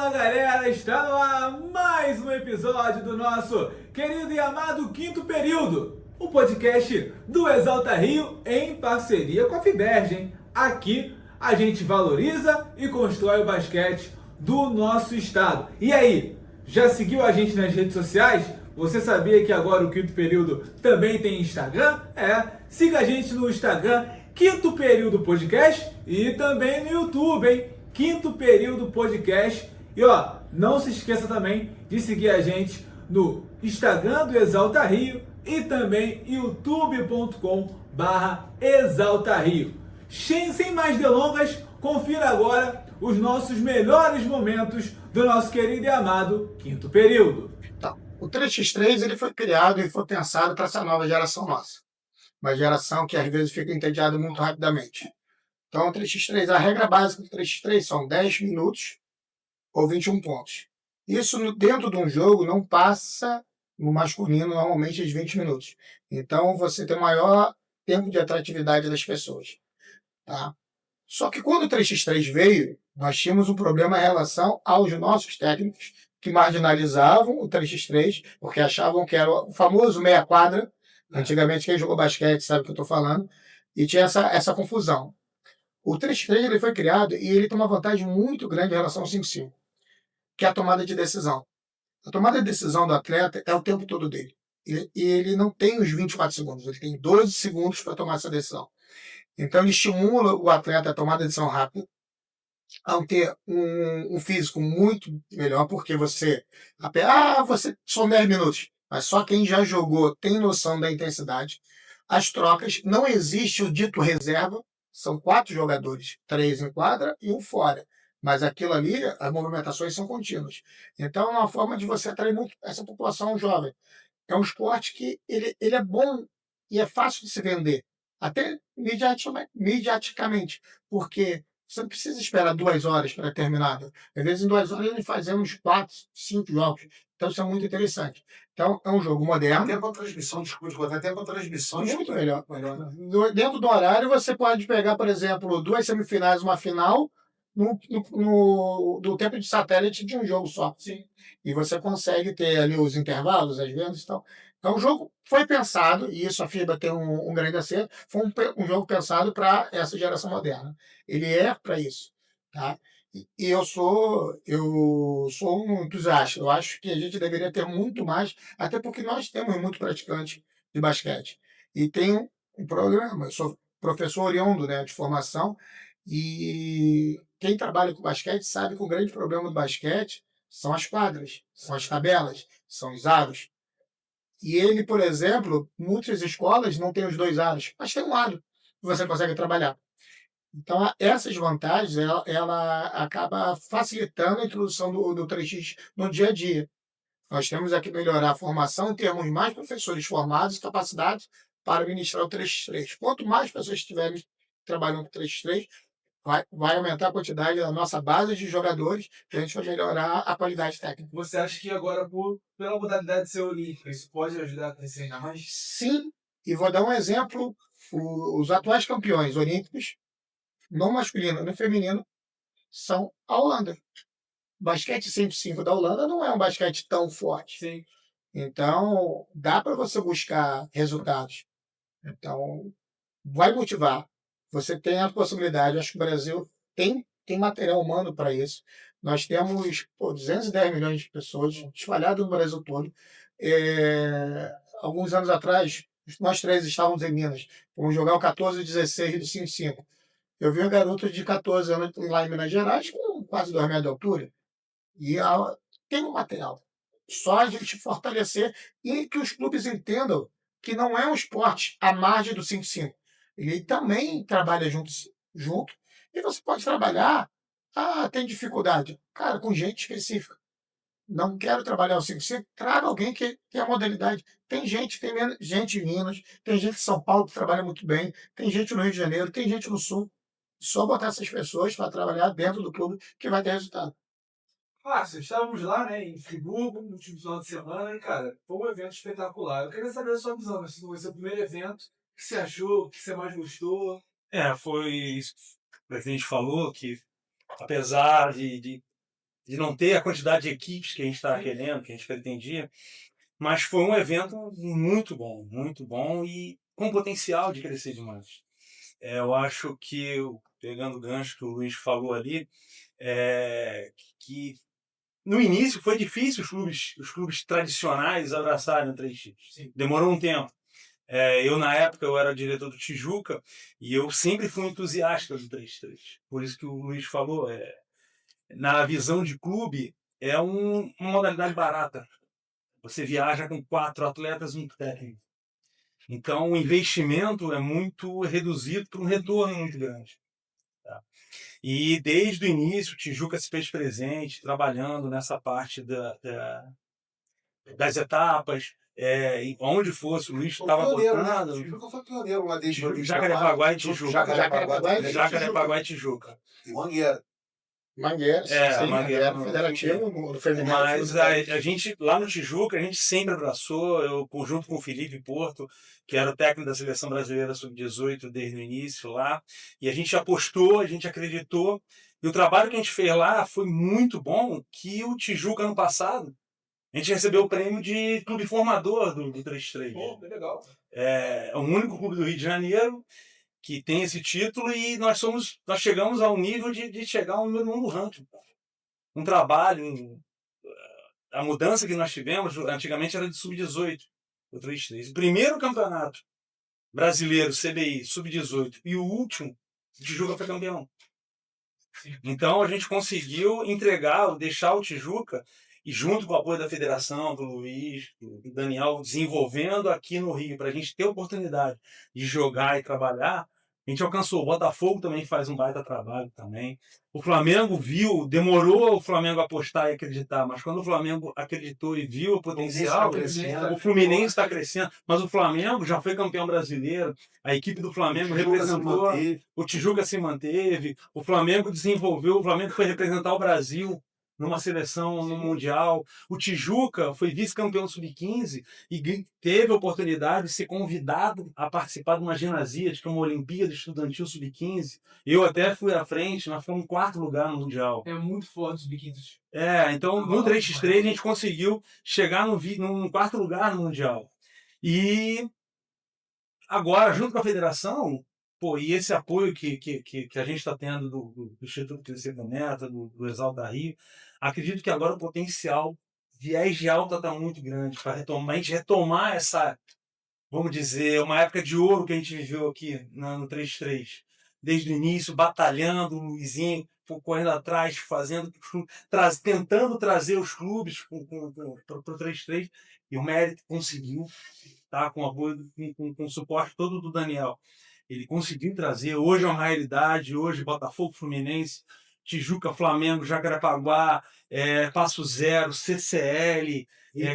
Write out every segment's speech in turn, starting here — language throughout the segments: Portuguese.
Fala galera, está no ar mais um episódio do nosso querido e amado Quinto Período, o podcast do Exalta Rio em parceria com a FIBERJ, hein? Aqui a gente valoriza e constrói o basquete do nosso estado. E aí, já seguiu a gente nas redes sociais? Você sabia que agora o Quinto Período também tem Instagram? Siga a gente no Instagram, Quinto Período Podcast, e também no YouTube, hein? Quinto Período Podcast. E não se esqueça também de seguir a gente no Instagram do Exalta Rio e também youtube.com/Exalta Rio. Sem mais delongas, confira agora os nossos melhores momentos do nosso querido e amado Quinto Período. Então, o 3x3 ele foi criado e foi pensado para essa nova geração nossa. Uma geração que às vezes fica entediada muito rapidamente. Então, o 3x3, a regra básica do 3x3 são 10 minutos ou 21 pontos. Isso dentro de um jogo não passa no masculino normalmente de 20 minutos. Então, você tem maior tempo de atratividade das pessoas. Tá? Só que quando o 3x3 veio, nós tínhamos um problema em relação aos nossos técnicos que marginalizavam o 3x3 porque achavam que era o famoso meia quadra. Antigamente, quem jogou basquete sabe o que eu estou falando. E tinha essa confusão. O 3x3 ele foi criado e ele tem uma vantagem muito grande em relação ao 5x5, que é a tomada de decisão. A tomada de decisão do atleta é o tempo todo dele. E ele não tem os 24 segundos, ele tem 12 segundos para tomar essa decisão. Então, ele estimula o atleta a tomar a decisão rápida, a ter um físico muito melhor, porque você são 10 minutos, mas só quem já jogou tem noção da intensidade. As trocas, não existe o dito reserva, são 4 jogadores, 3 em quadra e 1 fora. Mas aquilo ali, as movimentações são contínuas. Então, é uma forma de você atrair muito essa população jovem. É um esporte que ele é bom e é fácil de se vender, até mediaticamente, porque você não precisa esperar 2 horas para terminar. Às vezes, em 2 horas, nós fazemos 4, 5 jogos. Então, isso é muito interessante. Então, é um jogo moderno. Até com transmissão, até com transmissão. Muito melhor. Dentro do horário, você pode pegar, por exemplo, 2 semifinais, uma final, no tempo de satélite de um jogo só. Sim. E você consegue ter ali os intervalos, as vendas e tal. Então, o jogo foi pensado, e isso a FIBA tem um grande acerto, foi um jogo pensado para essa geração moderna. Ele é para isso. Tá? E eu sou um entusiasta. Eu acho que a gente deveria ter muito mais, até porque nós temos muito praticante de basquete. E tem um problema. Eu sou professor oriundo, né, de formação, e quem trabalha com basquete sabe que o grande problema do basquete são as quadras, são as tabelas, são os aros. E ele, por exemplo, muitas escolas não têm os 2 aros, mas tem um aro que você consegue trabalhar. Então, essas vantagens, ela acaba facilitando a introdução do 3x no dia a dia. Nós temos aqui melhorar a formação, termos mais professores formados e capacitados para ministrar o 3x3. Quanto mais pessoas estiverem trabalhando com 3x3, vai aumentar a quantidade da nossa base de jogadores, que a gente vai melhorar a qualidade técnica. Você acha que agora, pela modalidade ser olímpica, isso pode ajudar a crescer ainda mais? Sim, e vou dar um exemplo. Os atuais campeões olímpicos, no masculino e no feminino, são a Holanda. O basquete 5x5 da Holanda não é um basquete tão forte. Sim. Então, dá para você buscar resultados. Então, vai motivar. Você tem a possibilidade. Acho que o Brasil tem material humano para isso. Nós temos 210 milhões de pessoas espalhadas no Brasil todo. Alguns anos atrás, nós 3 estávamos em Minas. Fomos jogar o 14 e 16 do 5x5. Eu vi um garoto de 14 anos lá em Minas Gerais com quase 2 metros de altura. E tem um material. Só a gente fortalecer e que os clubes entendam que não é um esporte à margem do 5x5. Ele também trabalha junto. E você pode trabalhar. Tem dificuldade. Cara, com gente específica. Não quero trabalhar o 5x5, traga alguém que tem a modalidade. Tem gente em Minas, tem gente em São Paulo que trabalha muito bem, tem gente no Rio de Janeiro, tem gente no Sul. Só botar essas pessoas para trabalhar dentro do clube que vai ter resultado. Estávamos lá, né, em Friburgo, no último final de semana, e, cara, foi um evento espetacular. Eu queria saber a sua visão, assim, foi o seu primeiro evento, o que você achou, o que você mais gostou? Foi isso que o presidente falou, que apesar de de não ter a quantidade de equipes que a gente estava querendo, que a gente pretendia, mas foi um evento muito bom e com potencial de crescer demais. Eu acho que, pegando o gancho que o Luiz falou ali, que no início foi difícil os clubes tradicionais abraçarem o 3x. Demorou um tempo. Eu, na época, eu era diretor do Tijuca e eu sempre fui entusiasta do 3x3. Por isso que o Luiz falou, na visão de clube, uma modalidade barata. Você viaja com 4 atletas e um técnico. Então, o investimento é muito reduzido para um retorno muito grande. Tá? E, desde o início, o Tijuca se fez presente, trabalhando nessa parte das etapas, onde fosse, o Luiz estava botando. O Tijuca foi pioneiro lá desde o Jacarepaguá e Tijuca. Jacarepaguá e Tijuca. E Mangueira. Mangueira, sim, Mangueira federativo, no feminino. Mas a gente, lá no Tijuca, a gente sempre abraçou, eu junto com o Felipe Porto, que era o técnico da Seleção Brasileira Sub-18 desde o início lá, e a gente apostou, a gente acreditou, e o trabalho que a gente fez lá foi muito bom, que o Tijuca, ano passado, a gente recebeu o prêmio de clube formador do 3x3. Pô, que legal. É o único clube do Rio de Janeiro que tem esse título e nós chegamos ao nível de chegar ao número 1 do ranking. Um trabalho, a mudança que nós tivemos, antigamente era de sub-18, o 3x3. O primeiro campeonato brasileiro, CBI, sub-18, e o último, o Tijuca foi campeão. Então a gente conseguiu deixar o Tijuca, e junto com o apoio da federação, do Luiz, do Daniel, desenvolvendo aqui no Rio, para a gente ter oportunidade de jogar e trabalhar, a gente alcançou. O Botafogo também faz um baita trabalho também. O Flamengo demorou o Flamengo apostar e acreditar, mas quando o Flamengo acreditou e viu o potencial, o Fluminense está crescendo, mas o Flamengo já foi campeão brasileiro, a equipe do Flamengo representou, o Tijuca se manteve, o Flamengo desenvolveu, o Flamengo foi representar o Brasil numa seleção, no Mundial. O Tijuca foi vice-campeão sub-15 e teve a oportunidade de ser convidado a participar de uma ginástica, uma Olimpíada Estudantil sub-15. Eu até fui à frente, nós fomos em 4º lugar no Mundial. É muito forte o sub-15. Então no 3x3 a gente conseguiu chegar no 4º lugar no Mundial. E agora, junto com a federação, e esse apoio que a gente está tendo do Instituto Crescer do Meta, do Exalta Rio, acredito que agora o potencial viés de alta está muito grande para a gente retomar essa, vamos dizer, uma época de ouro que a gente viveu aqui no 3x3. Desde o início, batalhando, o Luizinho correndo atrás, tentando trazer os clubes para o 3x3, e o Mérito conseguiu, tá, com apoio, com o suporte todo do Daniel. Ele conseguiu trazer, hoje é uma realidade, hoje Botafogo, Fluminense, Tijuca, Flamengo, Jacarepaguá, Passo Zero, CCL,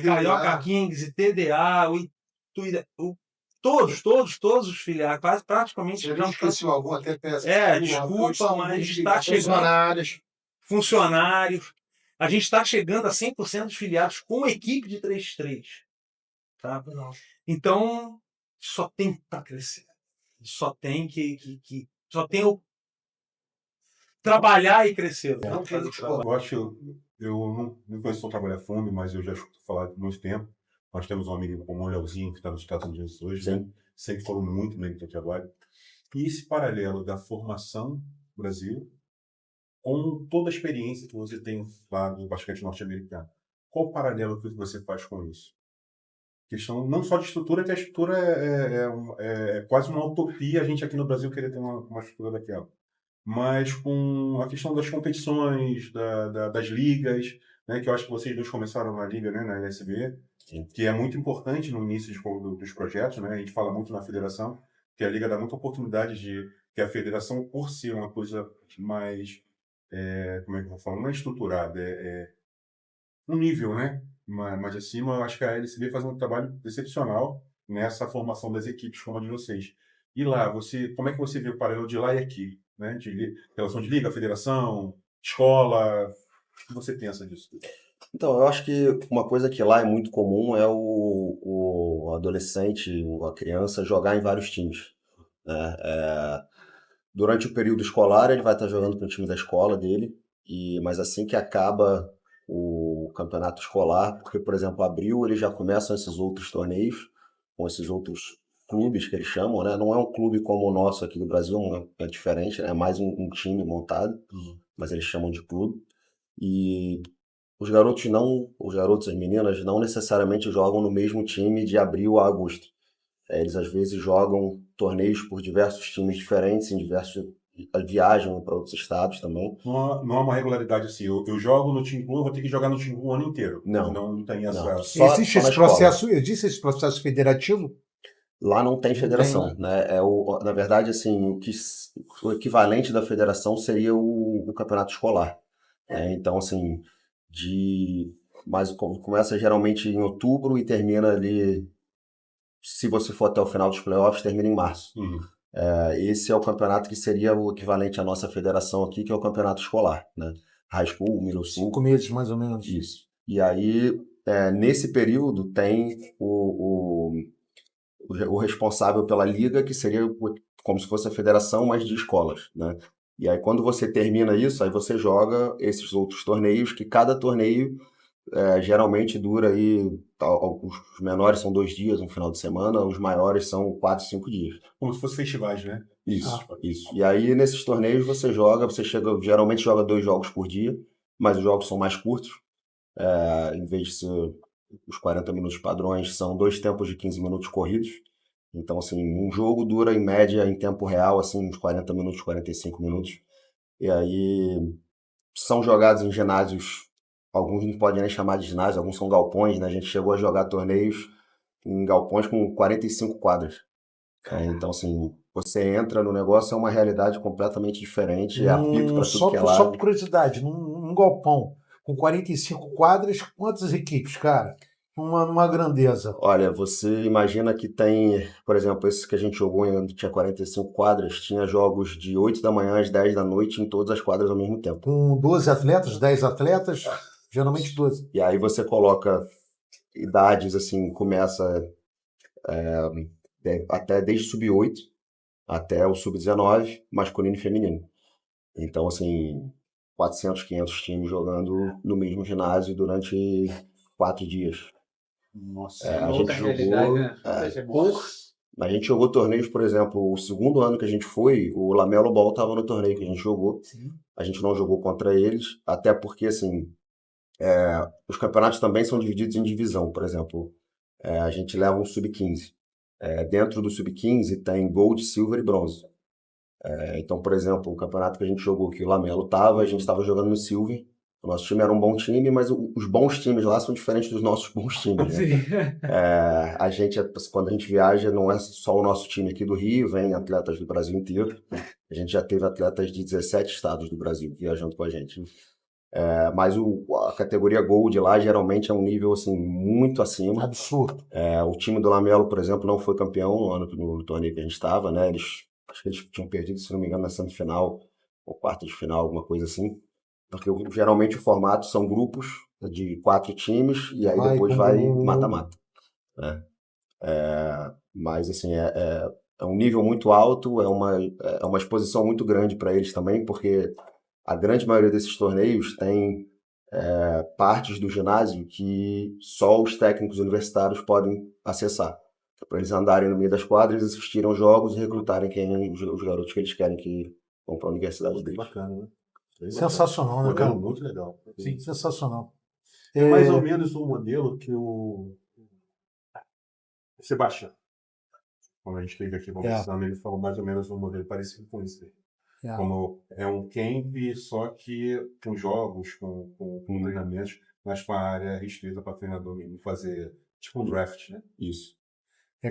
Carioca Kings, TDA, todos os filiais, praticamente. Se já esqueceu algum, até peça. Desculpa, mas está chegando. Funcionários. A gente está chegando a 100% dos filiados com equipe de 3x3. Tá? Então, só tem para crescer. Só tem só tem o trabalhar e crescer. Eu não conheço o trabalho a fundo, mas eu já escuto falar há muito tempo. Nós temos um amigo como o Leozinho, que está nos Estados Unidos hoje, né? Sempre falou muito bem do teu trabalho. E esse paralelo da formação no Brasil com toda a experiência que você tem lá do basquete norte-americano. Qual o paralelo que você faz com isso? Questão não só de estrutura, que a estrutura é quase uma utopia a gente aqui no Brasil querer ter uma estrutura daquela. Mas com a questão das competições, das ligas, né, que eu acho que vocês dois começaram na liga, né, na LSB, que é muito importante no início dos projetos, né, a gente fala muito na federação, que a liga dá muita oportunidade que a federação, por ser uma coisa mais, como é que eu vou falar, não é estruturada, um nível, né, mais acima. Eu acho que a LSB faz um trabalho excepcional nessa formação das equipes como a de vocês. E lá, como é que você vê o paralelo de lá e aqui? Né? De relação de liga, federação, escola, o que você pensa disso? Então, eu acho que uma coisa que lá é muito comum é o adolescente, a criança jogar em vários times, né? Durante o período escolar, ele vai estar jogando com o time da escola dele, Mas assim que acaba o campeonato escolar, porque, por exemplo, abril eles já começam esses outros torneios, com esses outros clubes que eles chamam, né? Não é um clube como o nosso aqui do Brasil, é diferente, né? É mais um time montado, mas eles chamam de clube. E os garotos e as meninas não necessariamente jogam no mesmo time de abril a agosto. Eles às vezes jogam torneios por diversos times diferentes, viajam para outros estados também. Não há uma regularidade assim. Eu jogo no Timbu, eu vou ter que jogar no Timbu o ano inteiro. Não. Não tem essa. Não. Existe na esse escola. processo, existe esse processo federativo? Lá não tem federação, né? Na verdade, assim, o equivalente da federação seria o campeonato escolar. Então, assim, mas começa geralmente em outubro e termina ali, se você for até o final dos playoffs, termina em março. Esse é o campeonato que seria o equivalente à nossa federação aqui, que é o campeonato escolar, né? High School, Middle School. 5 meses, mais ou menos. Isso. E aí, nesse período, tem o responsável pela liga, que seria como se fosse a federação, mas de escolas, né? E aí, quando você termina isso, aí você joga esses outros torneios, que cada torneio geralmente dura aí, os menores são 2 dias, um final de semana, os maiores são 4, 5 dias. Como se fosse festivais, né? Isso. E aí, nesses torneios, você geralmente joga 2 jogos por dia, mas os jogos são mais curtos. Em vez de ser os 40 minutos padrões, são 2 tempos de 15 minutos corridos. Então, assim, um jogo dura, em média, em tempo real, assim, uns 40 minutos, 45 minutos. E aí, são jogados em ginásios, alguns não podem nem chamar de ginásio, alguns são galpões, né? A gente chegou a jogar torneios em galpões com 45 quadras. Então, assim, você entra no negócio, é uma realidade completamente diferente, é apito para tudo que é lado. Só por curiosidade, num galpão com 45 quadras, quantas equipes, cara? Numa grandeza. Olha, você imagina que tem, por exemplo, esse que a gente jogou tinha 45 quadras, tinha jogos de 8 da manhã às 10 da noite em todas as quadras ao mesmo tempo. Com 12 atletas, 10 atletas, geralmente 12. E aí você coloca idades, assim, começa até desde sub-8 até o sub-19, masculino e feminino. Então, assim, 400, 500 times jogando no mesmo ginásio durante 4 dias. Nossa, a gente jogou, a gente jogou torneios, por exemplo, o segundo ano que a gente foi, o Lamelo Ball estava no torneio que a gente jogou. A gente não jogou contra eles, até porque, assim, os campeonatos também são divididos em divisão. Por exemplo, a gente leva um sub-15. Dentro do sub-15 tem Gold, Silver e Bronze. Então, por exemplo, o campeonato que a gente jogou, que o Lamelo estava, a gente estava jogando no Silver. O nosso time era um bom time, mas os bons times lá são diferentes dos nossos bons times, né? Quando a gente viaja, não é só o nosso time aqui do Rio, vem atletas do Brasil inteiro. A gente já teve atletas de 17 estados do Brasil viajando com a gente. Mas a categoria Gold lá geralmente é um nível assim, muito acima. Absurdo. O time do Lamelo, por exemplo, não foi campeão no torneio que a gente estava, né? Acho que eles tinham perdido, se não me engano, na semifinal ou quarta de final, alguma coisa assim. Porque geralmente o formato são grupos de 4 times e aí depois vai mata-mata. Né? Mas assim, é um nível muito alto, é uma exposição muito grande para eles também, porque a grande maioria desses torneios tem partes do ginásio que só os técnicos universitários podem acessar. Para eles andarem no meio das quadras, assistirem aos jogos e recrutarem os garotos que eles querem que vão para a universidade deles. Bacana, né? Sensacional, né, cara? Muito legal. Sim, sensacional. É mais ou menos um modelo que o Sebastião, quando a gente esteve aqui conversando, ele falou mais ou menos um modelo parecido com esse. Como é um camp, só que com jogos, com treinamentos, mas com a área restrita para treinador mesmo fazer tipo um draft, né? Isso.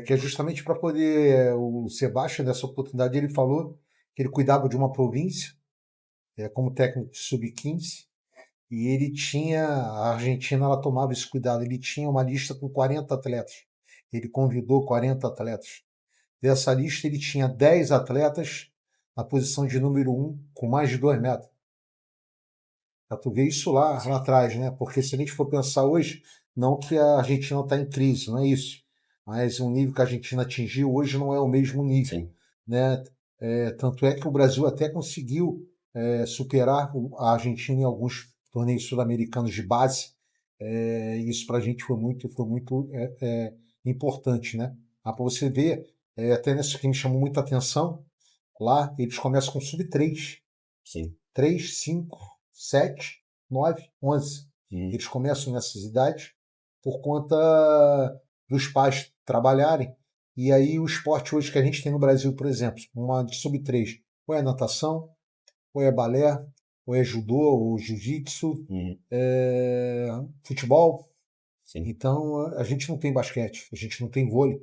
Que é justamente para poder, o Sebastião, nessa oportunidade, ele falou que ele cuidava de uma província, como técnico de sub-15, e ele tinha, a Argentina, ela tomava esse cuidado, ele tinha uma lista com 40 atletas, ele convidou 40 atletas. Dessa lista ele tinha 10 atletas na posição de número 1, com mais de 2 metros. Pra tu ver isso lá atrás, né? Porque se a gente for pensar hoje, não que a Argentina está em crise, não é isso, mas o nível que a Argentina atingiu hoje não é o mesmo nível. Sim. Né? Tanto é que o Brasil até conseguiu superar a Argentina em alguns torneios sul-americanos de base. Isso para a gente foi muito importante, né? Para você ver, até nessa que me chamou muita atenção, lá eles começam com sub-3. Sim. 3, 5, 7, 9, 11. Eles começam nessas idades por conta dos pais trabalharem. E aí o esporte hoje que a gente tem no Brasil, por exemplo, uma de sub-3, ou é natação, ou é balé, ou é judô, ou jiu-jitsu, futebol. Sim. Então a gente não tem basquete, a gente não tem vôlei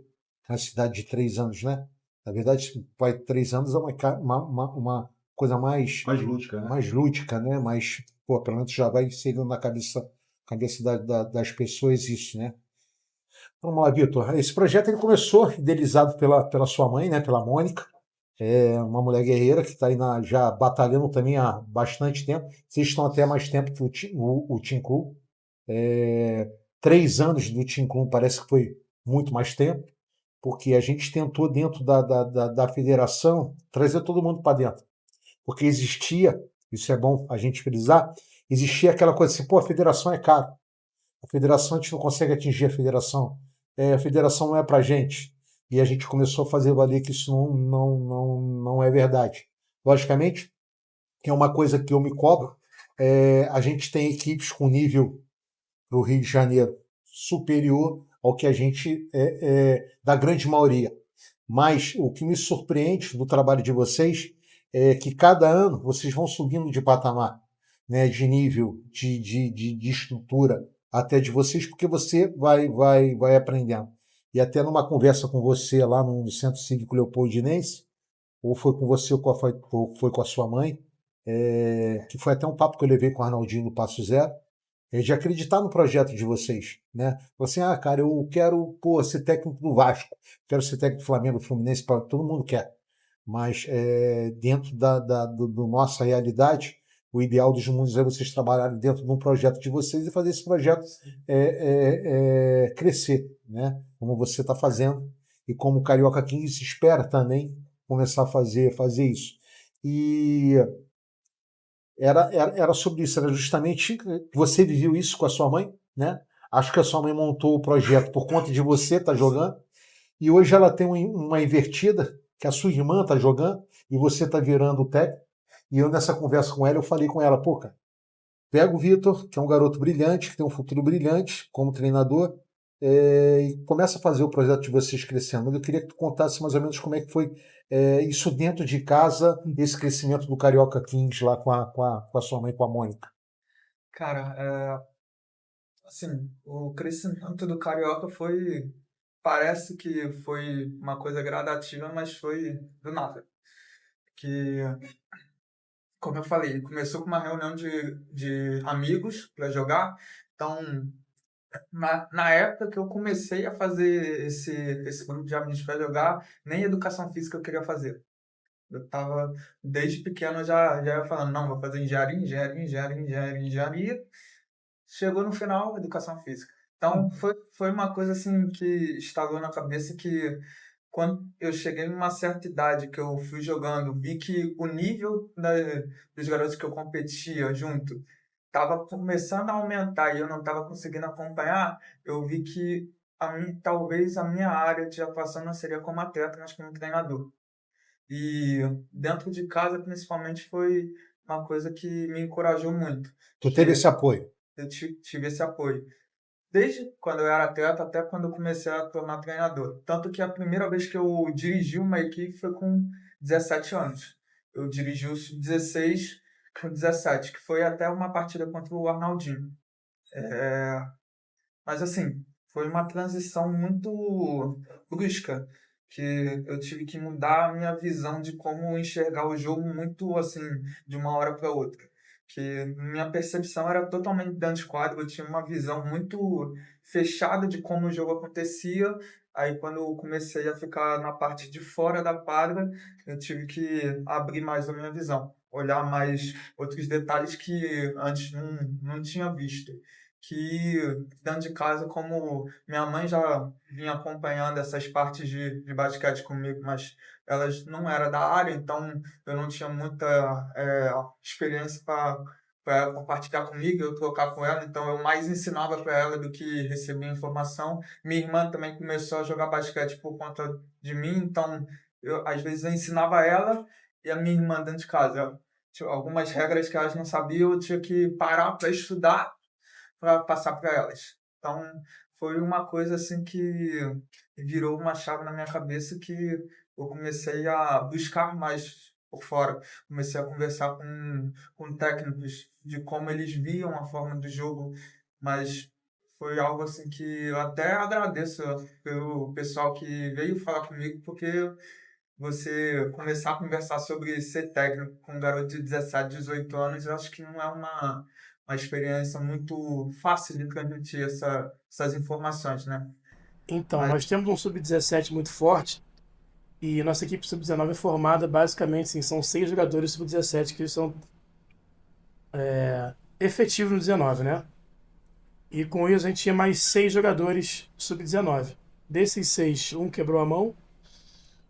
na cidade de 3 anos, né? Na verdade, vai 3 anos é uma coisa mais lúdica, né? mais lúdica, né? Mas, pô, pelo menos já vai inserindo na cabeça das pessoas isso, né? Vamos lá, Vitor. Esse projeto ele começou idealizado pela sua mãe, né? Pela Mônica. É uma mulher guerreira que está aí já batalhando também há bastante tempo. Vocês estão até mais tempo que o Team Club. 3 anos do Team Club parece que foi muito mais tempo, porque a gente tentou dentro da federação trazer todo mundo para dentro. Porque existia, isso é bom a gente frisar, existia aquela coisa assim, pô, a federação é caro. A federação, a gente não consegue atingir a federação. A federação não é pra gente. E a gente começou a fazer valer que isso não é verdade. Logicamente, é uma coisa que eu me cobro. A gente tem equipes com nível do Rio de Janeiro superior ao que a gente da grande maioria. Mas o que me surpreende do trabalho de vocês é que cada ano vocês vão subindo de patamar, né, de nível, de estrutura até de vocês, porque você vai aprendendo. E até numa conversa com você lá no Centro Cívico Leopoldinense, ou foi com você ou foi com a sua mãe, que foi até um papo que eu levei com o Arnaldinho no Passo Zero, de acreditar no projeto de vocês, né? Assim, cara, eu quero ser técnico do Vasco, quero ser técnico do Flamengo, do Fluminense, todo mundo quer. Mas dentro do nossa realidade, o ideal dos mundos é vocês trabalharem dentro de um projeto de vocês e fazer esse projeto crescer, né? Como você está fazendo e como o Carioca Kings espera também começar a fazer isso. E era sobre isso, era justamente você viveu isso com a sua mãe, né? Acho que a sua mãe montou o projeto por conta de você estar jogando e hoje ela tem uma invertida que a sua irmã está jogando e você está virando o técnico. E eu, nessa conversa com ela, eu falei com ela, pô, cara, pega o Vitor, que é um garoto brilhante, que tem um futuro brilhante como treinador, e começa a fazer o projeto de vocês crescendo. Eu queria que tu contasse mais ou menos como é que foi isso dentro de casa, esse crescimento do Carioca Kings lá com a sua mãe, com a Mônica. Cara, assim, o crescimento do Carioca parece que foi uma coisa gradativa, mas foi do nada. Que, como eu falei, começou com uma reunião de amigos para jogar. Então, na época que eu comecei a fazer esse grupo de amigos para jogar, nem educação física eu queria fazer. Eu tava, desde pequeno, já ia falando, não, vou fazer engenharia. Chegou no final, educação física. Então, foi uma coisa assim que instalou na cabeça que quando eu cheguei em uma certa idade que eu fui jogando, vi que o nível dos garotos que eu competia junto estava começando a aumentar e eu não estava conseguindo acompanhar, eu vi que talvez a minha área de atuação não seria como atleta, mas como treinador. E dentro de casa, principalmente, foi uma coisa que me encorajou muito. Tu teve esse apoio? Eu tive esse apoio. Desde quando eu era atleta até quando eu comecei a tornar treinador. Tanto que a primeira vez que eu dirigi uma equipe foi com 17 anos. Eu dirigi o Sub-16 com 17, que foi até uma partida contra o Arnaldinho. Mas assim, foi uma transição muito brusca, que eu tive que mudar a minha visão de como enxergar o jogo muito assim, de uma hora para outra. Que minha percepção era totalmente dentro de quadro, eu tinha uma visão muito fechada de como o jogo acontecia. Aí quando eu comecei a ficar na parte de fora da quadra, eu tive que abrir mais a minha visão. olhar mais outros detalhes que antes não tinha visto. Que dentro de casa, como minha mãe já vinha acompanhando essas partes de basquete comigo, mas elas não eram da área, então eu não tinha muita experiência para compartilhar comigo, eu trocar com ela, então eu mais ensinava para ela do que recebia informação. Minha irmã também começou a jogar basquete por conta de mim, então às vezes eu ensinava ela e a minha irmã dentro de casa. Tinha algumas regras que elas não sabiam, eu tinha que parar para estudar para passar para elas. Então, foi uma coisa assim que virou uma chave na minha cabeça que eu comecei a buscar mais por fora. Comecei a conversar com técnicos de como eles viam a forma do jogo, mas foi algo assim que eu até agradeço pelo pessoal que veio falar comigo, porque você começar a conversar sobre ser técnico com um garoto de 17, 18 anos, eu acho que não é uma experiência muito fácil de transmitir essas informações, né? Então, nós temos um sub-17 muito forte e nossa equipe sub-19 é formada basicamente, assim, são 6 jogadores sub-17 que são efetivos no 19, né? E com isso a gente tinha mais 6 jogadores sub-19. Desses 6, um quebrou a mão,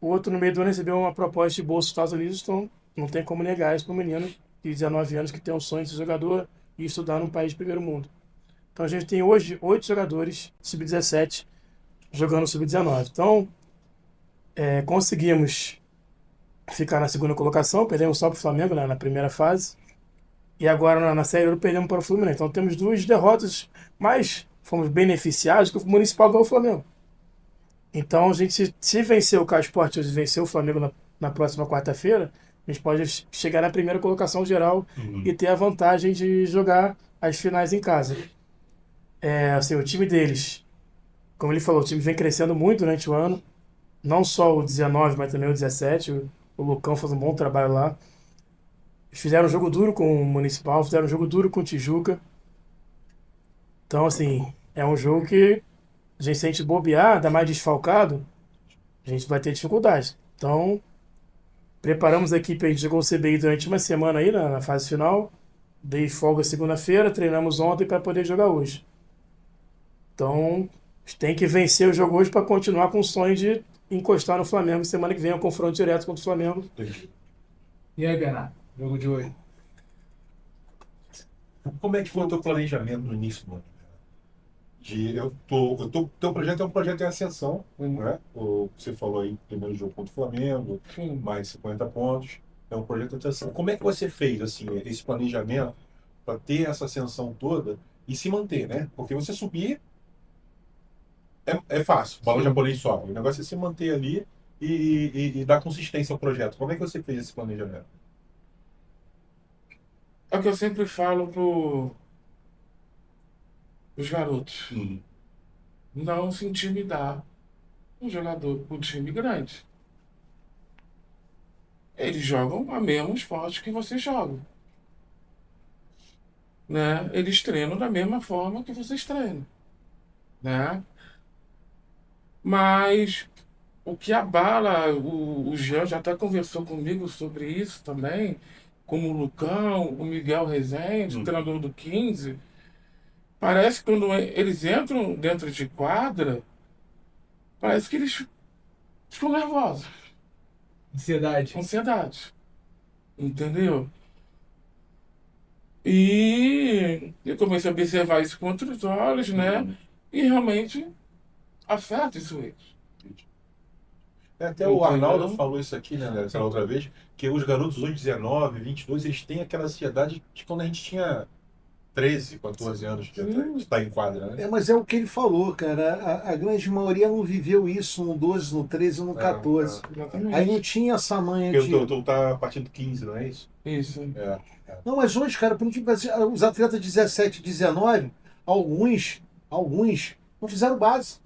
o outro no meio do ano recebeu uma proposta de bolsa dos Estados Unidos, então não tem como negar isso para um menino de 19 anos que tem um sonho de ser jogador e estudar num país de primeiro mundo. Então a gente tem hoje 8 jogadores sub-17 jogando sub-19. Então conseguimos ficar na segunda colocação, perdemos só para o Flamengo, né, na primeira fase, e agora na Série A perdemos para o Fluminense. Então temos 2 derrotas, mas fomos beneficiados que o Municipal ganhou o Flamengo. Então a gente, se vencer o Caio Esporte hoje, vencer o Flamengo na próxima quarta-feira, a gente pode chegar na primeira colocação geral e ter a vantagem de jogar as finais em casa. Assim, o time deles, como ele falou, o time vem crescendo muito durante o ano. Não só o 19, mas também o 17. O Lucão faz um bom trabalho lá. Eles fizeram um jogo duro com o Municipal, fizeram um jogo duro com o Tijuca. Então, assim, é um jogo que a gente, se a gente bobear, ainda mais desfalcado, a gente vai ter dificuldade. Então, preparamos a equipe, a gente jogou o CBI durante uma semana aí na fase final. Dei folga segunda-feira, treinamos ontem para poder jogar hoje. Então, a gente tem que vencer o jogo hoje para continuar com o sonho de encostar no Flamengo. Semana que vem é um confronto direto contra o Flamengo. E aí, Bernardo? Jogo de hoje. Como é que foi o teu planejamento no início do ano? Teu projeto é um projeto em ascensão, né? Você falou aí, primeiro jogo contra o Flamengo, mais 50 pontos. É um projeto de ascensão. Como é que você fez assim, esse planejamento para ter essa ascensão toda e se manter, né? Porque você subir é fácil, o balão japonês sobe. O negócio é se manter ali e dar consistência ao projeto. Como é que você fez esse planejamento? É o que eu sempre falo os garotos. Não se intimidar um jogador, um time grande. Eles jogam a mesmo esporte que vocês jogam. Né? Eles treinam da mesma forma que vocês treinam. Né? Mas o que abala, o Jean já até conversou comigo sobre isso também, como o Lucão, o Miguel Rezende, o treinador do 15, parece que quando eles entram dentro de quadra, parece que eles ficam nervosos. Ansiedade. Entendeu? E eu comecei a observar isso com outros olhos, né? E realmente afeta isso aí. Até o Arnaldo falou isso aqui, né, essa outra vez, que os garotos hoje, 19, 22, eles têm aquela ansiedade de quando a gente tinha 13, 14 anos de estar em quadra, né? Mas é o que ele falou, cara. A grande maioria não viveu isso no 12, no 13, no 14. Aí não tinha essa manha de... Porque tu tá partindo 15, não é isso? Isso. Não, mas hoje, cara, os atletas de 17, 19, alguns não fizeram base.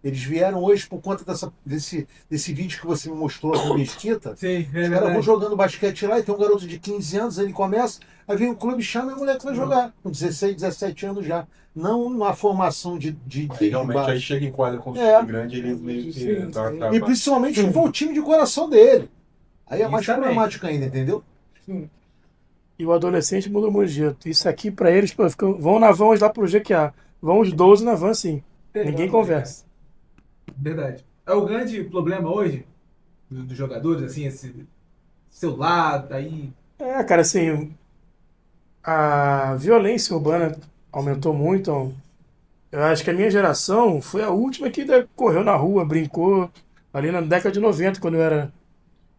Eles vieram hoje por conta desse vídeo que você me mostrou do Mesquita. Sim, Os caras vão jogando basquete lá e tem um garoto de 15 anos, ele começa, aí vem o clube, chama e o moleque vai jogar. Com 16, 17 anos já. Não uma formação de realmente, aí chega em quadra com o time grande, ele meio que... E principalmente se for o time de coração dele. Aí é mais problemático ainda, entendeu? E o adolescente mudou muito de jeito. Isso aqui pra eles, pô, vão na van lá pro GQA. Vão os 12 na van, sim. Ninguém conversa. Verdade. É o grande problema hoje dos jogadores, assim, esse celular, tá aí. Cara, assim, a violência urbana aumentou muito. Eu acho que a minha geração foi a última que correu na rua, brincou ali na década de 90, quando eu era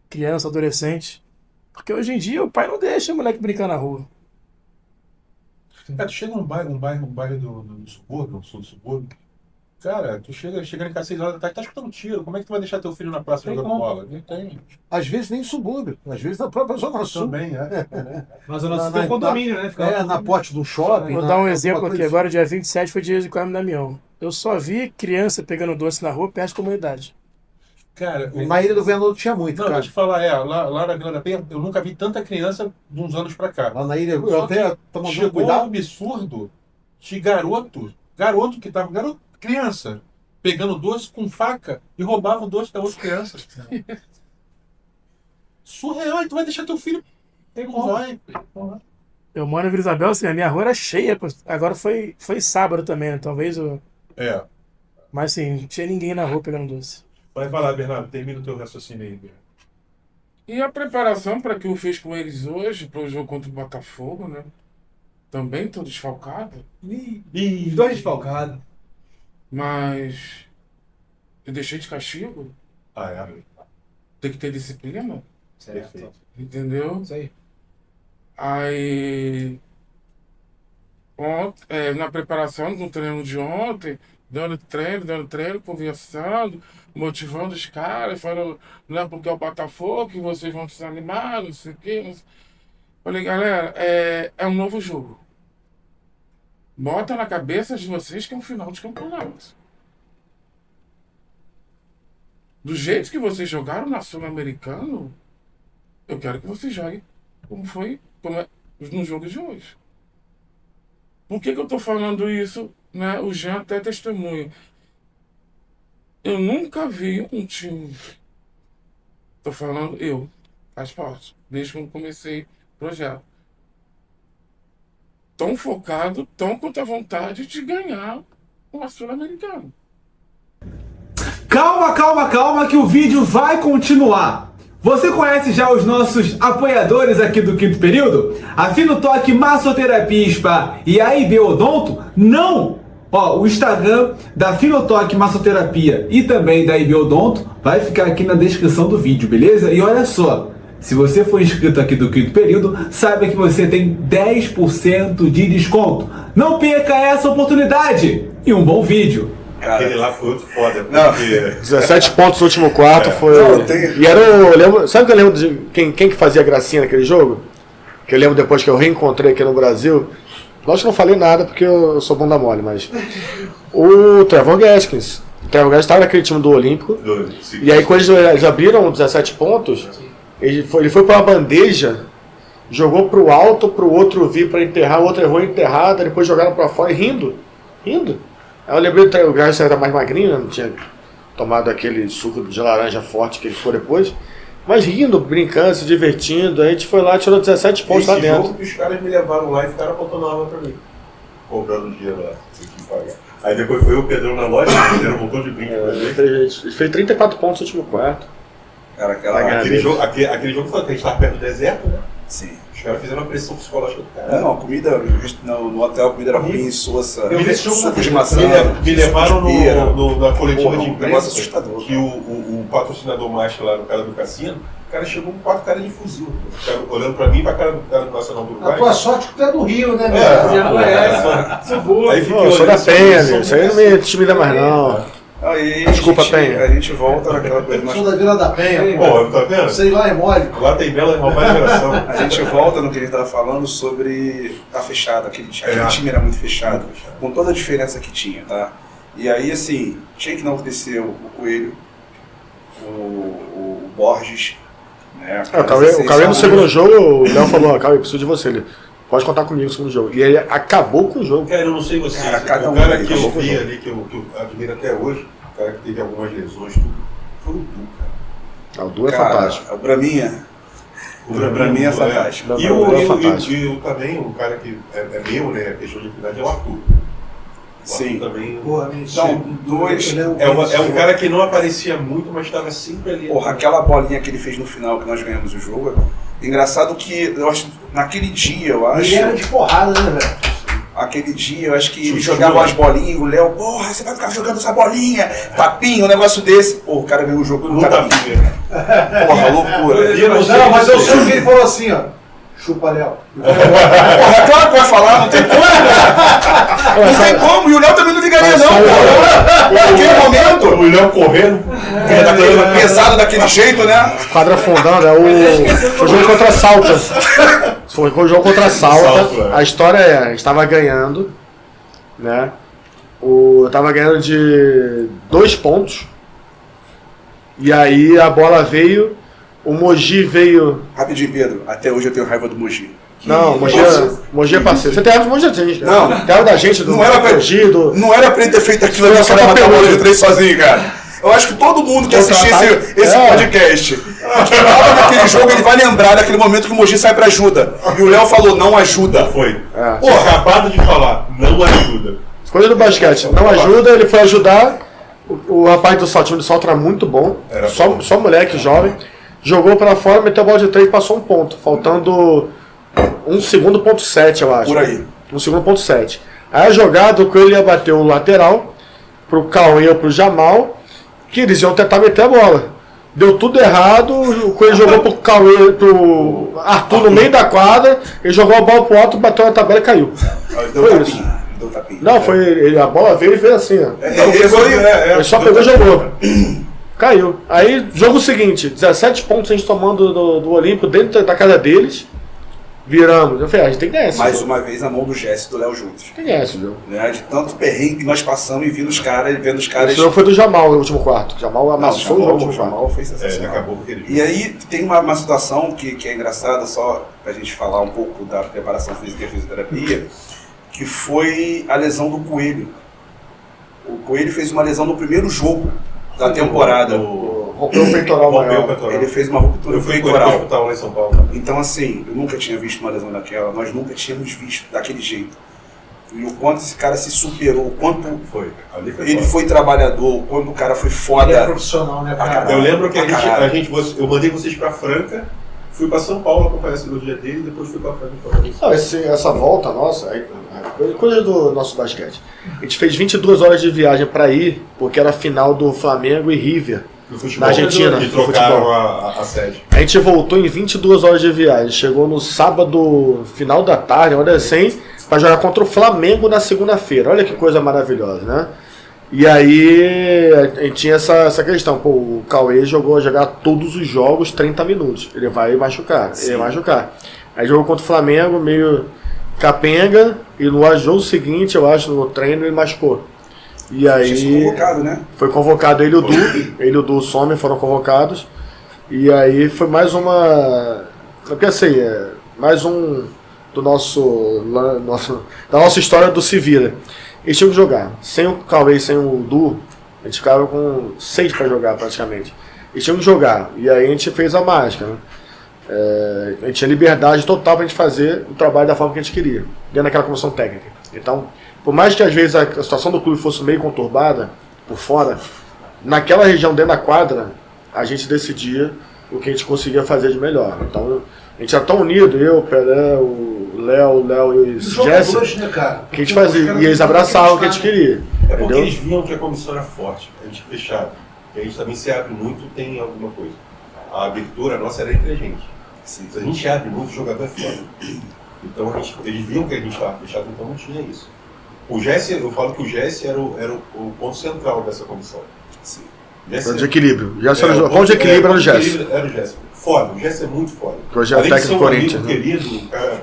criança, adolescente. Porque hoje em dia o pai não deixa o moleque brincar na rua. Tu chega num bairro do subúrbio, no sul do subúrbio, cara, tu chega em casa 6 horas da tarde, tá escutando tiro. Como é que tu vai deixar teu filho na praça jogando bola? Não tem. Às vezes nem subúrbio, às vezes na própria Zona Sul. Também, Mas o nosso tem um condomínio, né? Na porte do shopping. Vou dar um exemplo aqui. Agora, dia 27, foi dia de Carme Damião. Eu só vi criança pegando doce na rua perto da comunidade. Cara, Na Ilha do Governador tinha muito, não, cara. vou te falar, lá na Vila da Penha, eu nunca vi tanta criança de uns anos pra cá. Lá na ilha, eu Só até que tô mandando chegou um cuidado. absurdo de criança, pegando doce com faca e roubava o doce da outra criança. Surreal, e tu vai deixar teu filho. Não vai. Eu moro em Vila Isabel, assim, a minha rua era cheia. Pô. Agora foi sábado também, né? Talvez eu... Mas assim, não tinha ninguém na rua pegando doce. Vai falar, Bernardo, termina o teu raciocínio aí. E a preparação para que eu fiz com eles hoje, para o jogo contra o Botafogo, né? Também tô desfalcado. Os dois desfalcados. Mas eu deixei de castigo. Tem que ter disciplina. Certo. Entendeu? Isso aí. Aí, na preparação do treino de ontem, dando treino, conversando, motivando os caras, falando, não é porque é o Botafogo que vocês vão desanimar, não sei o quê. Falei, galera, é um novo jogo. Bota na cabeça de vocês que é um final de campeonato. Do jeito que vocês jogaram na Sul-Americano, eu quero que vocês joguem como é no jogo de hoje. Por que eu tô falando isso? Né? O Jean até testemunha. Eu nunca vi um time, tô falando faz parte, desde que eu comecei o projeto, tão focado, tão com a vontade de ganhar uma Sul-Americana. Calma, que o vídeo vai continuar. Você conhece já os nossos apoiadores aqui do Quinto Período? A Finotoque Massoterapia Spa e a IB Odonto? Não! O Instagram da Finotoque Massoterapia e também da IB Odonto vai ficar aqui na descrição do vídeo, beleza? E olha só, se você for inscrito aqui do Quinto Período, saiba que você tem 10% de desconto. Não perca essa oportunidade! E um bom vídeo! Aquele lá foi outro foda, porque... 17 pontos no último quarto foi... E era eu lembro... Sabe o que eu lembro de quem que fazia gracinha naquele jogo? Que eu lembro depois que eu reencontrei aqui no Brasil. Lógico que eu não falei nada porque eu sou bunda mole, mas... O Trevor Gaskins. O Trevor Gaskins estava naquele time do Olímpico. E aí quando eles abriram 17 pontos, ele foi para uma bandeja, jogou pro alto, pro outro vir para enterrar, o outro errou a enterrada, depois jogaram para fora e rindo. Aí eu lembrei que o Gaskins era mais magrinho, né? Não tinha tomado aquele suco de laranja forte que ele ficou depois. Mas rindo, brincando, se divertindo, a gente foi lá e tirou 17 pontos lá dentro. Jogo que os caras me levaram lá e ficaram apontando arma pra mim. Cobrando dinheiro lá, tem que pagar. Aí depois foi o Pedrão na loja, fizeram um montão de brinco pra gente. Ele fez 34 pontos no último quarto. Cara, aquele jogo foi que a gente tava perto do deserto, né? Sim. Os caras fizeram uma pressão psicológica do cara. Não, a comida, no hotel a comida era ruim, soça, suco de maçã. Me levaram na coletiva de imprensa assustador, que o patrocinador master lá no cara do cassino, o cara chegou com 4 caras de fuzil. O cara olhando pra mim e pra cara do Nacional do Uruguai. A tua sorte que tu é do Rio, né? Aí eu sou da Penha, meu. Isso aí não me intimida mais não. Desculpa, Penha. A gente volta naquela coisa. Sou da Vila da Penha. Pô, tá vendo? Sei lá, é mole. Lá tem bela geração. A gente volta no que a gente estava falando sobre tá fechado, aquele time era muito fechado, com toda a diferença que tinha, tá? E aí, assim, tinha que não acontecer o Coelho, o Borges, né? O Cauê no segundo jogo, o Léo falou, Cauê, preciso de você. Ele pode contar comigo no segundo jogo. E ele acabou com o jogo. Cara, eu não sei vocês. Cara, cada um o cara que acabou eu com o vi jogo. ali, que eu admiro até hoje, o cara que teve algumas lesões, tudo, foi o Du, cara. O Du é Cara, fantástico. pra mim, Pra mim é fantástico. E o também, um cara que é meu, né? A questão de equidade é o Arthur. Sim. Também. Não, é um cara que não aparecia muito, mas estava sempre ali. Porra, aquela bolinha que ele fez no final, que nós ganhamos o jogo. Engraçado que, eu acho, naquele dia, eu acho. Ele era de porrada, né, velho? Aquele dia, eu acho que ele jogava umas bolinhas e o Léo, porra, você vai ficar jogando essa bolinha, tapinha, um negócio desse. Pô, o cara ganhou o jogo no tapinha. Porra, loucura. Não, mas eu sei que ele falou assim, ó. Chupa, Léo. Porra, claro que vai falar, não tem como, né? Não tem como, e o Léo também não ligaria não, porra. Naquele momento. O Léo correndo. Pesado daquele jeito, né? Quadra afundando, foi o jogo contra a Salta. Foi o jogo contra a Salta. A história é, a gente estava ganhando, né? Eu tava ganhando de 2 pontos. E aí a bola veio, o Mogi veio. Rapidinho, Pedro, até hoje eu tenho raiva do Mogi. Não, Mogi é parceiro. Você tem raiva do Mogi, gente? Não. Tem raiva da gente, do Mogi, do... Não era pra ele ter feito aquilo ali só pra matar a bola de 3 sozinho, cara. Eu acho que todo mundo que assistir esse podcast, que tava naquele jogo, ele vai lembrar daquele momento que o Mogi sai pra ajuda. E o Léo falou, não ajuda. Foi. Porra, acabado de falar, não ajuda. Coisa do basquete, não ajuda, ele foi ajudar. O rapaz do saltinho de salto era muito bom. Só moleque jovem. Jogou pra fora, meteu a bola de 3 e passou 1 ponto. Faltando 1 segundo, ponto 7, eu acho. Por aí. 1 segundo, ponto 7. Aí a jogada, o Coelho ia bater o lateral pro Cauê ou pro Jamal, que eles iam tentar meter a bola. Deu tudo errado, o Coelho jogou pro Cauê, pro Arthur no meio da quadra, ele jogou a bola pro alto, bateu na tabela e caiu. Foi isso. Não, foi. A bola veio e veio assim, ó. Ele só pegou e jogou. Caiu. Aí, jogo seguinte, 17 pontos a gente tomando do Olímpico dentro da casa deles. Viramos. Eu falei, a gente tem que ganhar esse Mais jogo. uma vez a mão do Jesse e do Léo juntos. Tem que ganhar esse jogo. Né? De tanto perrengue que nós passamos e vendo os caras. Esse jogo foi do Jamal no último quarto. Jamal amassou o último quarto. Jamal foi sensacional. Acabou com aquele jogo. E aí tem uma situação que é engraçada, só pra gente falar um pouco da preparação física e fisioterapia, que foi a lesão do Coelho. O Coelho fez uma lesão no primeiro jogo da temporada. Rompeu o peitoral maior. Ele fez uma ruptura Eu fui peitoral. hospital lá em São Paulo. Então assim, eu nunca tinha visto uma lesão daquela, nós nunca tínhamos visto daquele jeito. E o quanto esse cara se superou, o quanto ele foi trabalhador, o quanto o cara foi foda. Ele é profissional, né, cara? Eu lembro que eu mandei vocês pra Franca, fui pra São Paulo acompanhar a cirurgia dele e depois fui pra Franca. Não, essa volta nossa, coisa do nosso basquete. A gente fez 22 horas de viagem pra ir, porque era a final do Flamengo e River. Na Argentina, e trocaram a sede. A gente voltou em 22 horas de viagem. Chegou no sábado, final da tarde, hora assim, para jogar contra o Flamengo na segunda-feira. Olha que coisa maravilhosa, né? E aí a gente tinha essa questão. Pô, o Cauê jogou a jogar todos os jogos 30 minutos. Ele vai machucar. Sim. Ele vai machucar. Aí jogou contra o Flamengo, meio capenga. E no jogo seguinte, eu acho, no treino, ele machucou. E aí foi convocado, né? Foi convocado ele e o Du Sommer foram convocados. E aí foi mais uma. Porque assim, mais um da nossa história do Se Vira. Eles tinham que jogar. Sem o Cauê e sem o Du, a gente ficava com 6 para jogar praticamente. Eles tinham que jogar. E aí a gente fez a mágica, né? A gente tinha liberdade total pra gente fazer o trabalho da forma que a gente queria, dentro daquela comissão técnica. Então, por mais que às vezes a situação do clube fosse meio conturbada por fora, naquela região dentro da quadra, a gente decidia o que a gente conseguia fazer de melhor. Então, a gente era tão unido, eu, Pelé, o Léo e o Jesse, né, cara? que a gente fazia, e eles abraçavam o que a gente queria. É porque entendeu? eles viam que a comissão era forte, a gente fechado. E a gente também se abre muito, tem alguma coisa. A abertura nossa era entre a gente. Se a gente abre muito, o jogador é foda. Então eles viam que a gente estava fechado, então não tinha isso. O Jesse, eu falo que o Jesse era o ponto central dessa comissão. Sim. Ponto de equilíbrio. O ponto de equilíbrio era o Jesse. Era o Jesse. Foda, o Jesse é muito foda. Hoje é o técnico do Corinthians. Um querido, um cara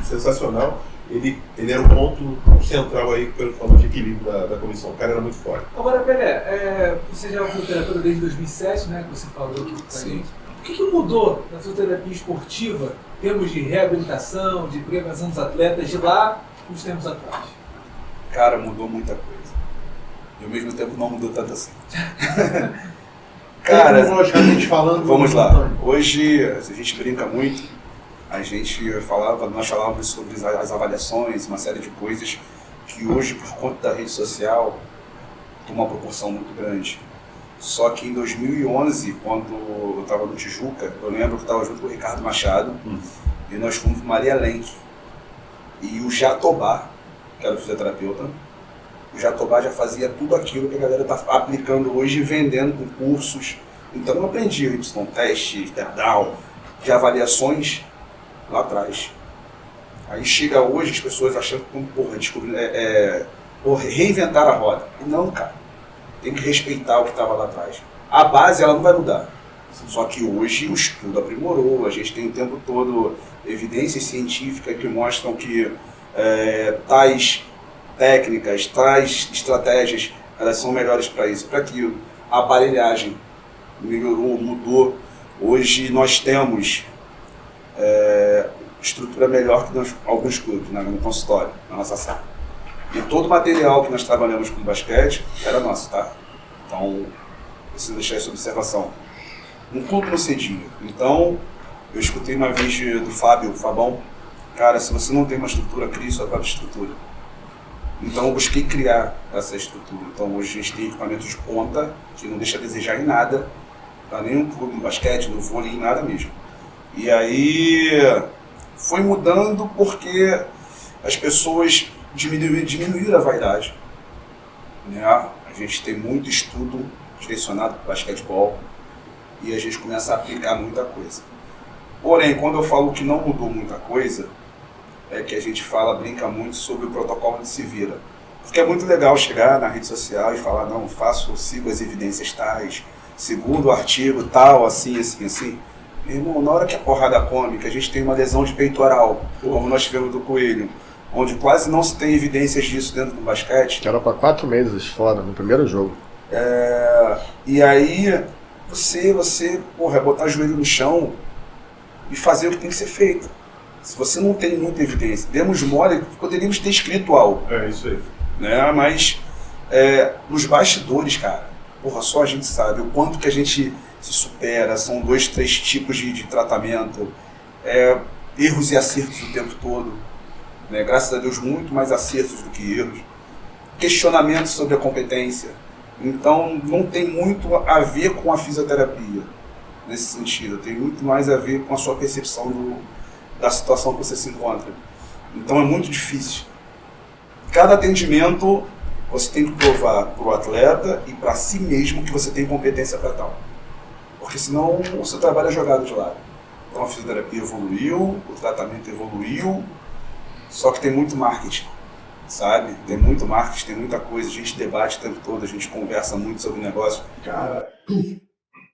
sensacional. Ele era o ponto central aí, pelo falando de equilíbrio da comissão. O cara era muito forte. Agora, Pelé, você já foi terapeuta desde 2007, né? Que você falou aqui pra gente. O que mudou na fisioterapia esportiva em termos de reabilitação, de prevenção dos atletas de lá uns tempos atrás? Cara, mudou muita coisa. E ao mesmo tempo não mudou tanto assim. Cara, tecnologicamente falando. vamos lá. Hoje a gente brinca muito. Nós falávamos sobre as avaliações, uma série de coisas que hoje, por conta da rede social, toma uma proporção muito grande. Só que em 2011, quando eu estava no Tijuca, eu lembro que eu estava junto com o Ricardo Machado e nós fomos para Maria Lenk. E o Jatobá, que era o fisioterapeuta, o Jatobá já fazia tudo aquilo que a galera está aplicando hoje e vendendo com cursos. Então eu aprendi o Y-teste, Down, de avaliações lá atrás. Aí chega hoje as pessoas achando que reinventar a roda. E não, cara. Tem que respeitar o que estava lá atrás. A base ela não vai mudar. Só que hoje o estudo aprimorou, a gente tem o tempo todo evidências científicas que mostram que tais técnicas, tais estratégias, elas são melhores para isso, para aquilo. A aparelhagem melhorou, mudou. Hoje nós temos estrutura melhor que alguns clubes, no consultório, na nossa sala. E todo o material que nós trabalhamos com basquete era nosso, tá? Então, preciso deixar essa observação. Um clube não cedia. Então, eu escutei uma vez do Fabão, cara, se você não tem uma estrutura, crie sua própria estrutura. Então, eu busquei criar essa estrutura. Então, hoje a gente tem equipamentos de ponta, que não deixa a desejar em nada, para nenhum clube no basquete, no vôlei, em nada mesmo. E aí, foi mudando porque as pessoas diminuíram a vaidade. Né? A gente tem muito estudo direcionado para o basquetebol e a gente começa a aplicar muita coisa. Porém, quando eu falo que não mudou muita coisa, é que a gente brinca muito sobre o protocolo de se vira. Porque é muito legal chegar na rede social e falar, não, sigo as evidências tais, segundo o artigo tal, assim, assim, assim. Meu irmão, na hora que a porrada come, que a gente tem uma lesão de peitoral, como nós tivemos do Coelho, onde quase não se tem evidências disso dentro do basquete. Era para 4 meses fora, no primeiro jogo. E aí, você botar o joelho no chão e fazer o que tem que ser feito. Se você não tem muita evidência, demos mole, poderíamos ter escrito algo. É isso aí. Né? Mas, nos bastidores, cara, só a gente sabe o quanto que a gente se supera, são 2, 3 tipos de tratamento, erros e acertos o tempo todo. Né? Graças a Deus, muito mais acertos do que erros. Questionamentos sobre a competência. Então, não tem muito a ver com a fisioterapia, nesse sentido. Tem muito mais a ver com a sua percepção da situação que você se encontra. Então, é muito difícil. Cada atendimento, você tem que provar para o atleta e para si mesmo que você tem competência para tal. Porque senão, o seu trabalho é jogado de lado. Então, a fisioterapia evoluiu, o tratamento evoluiu, só que tem muito marketing, sabe? Tem muito marketing, tem muita coisa, a gente debate o tempo todo, a gente conversa muito sobre o negócio. Cara,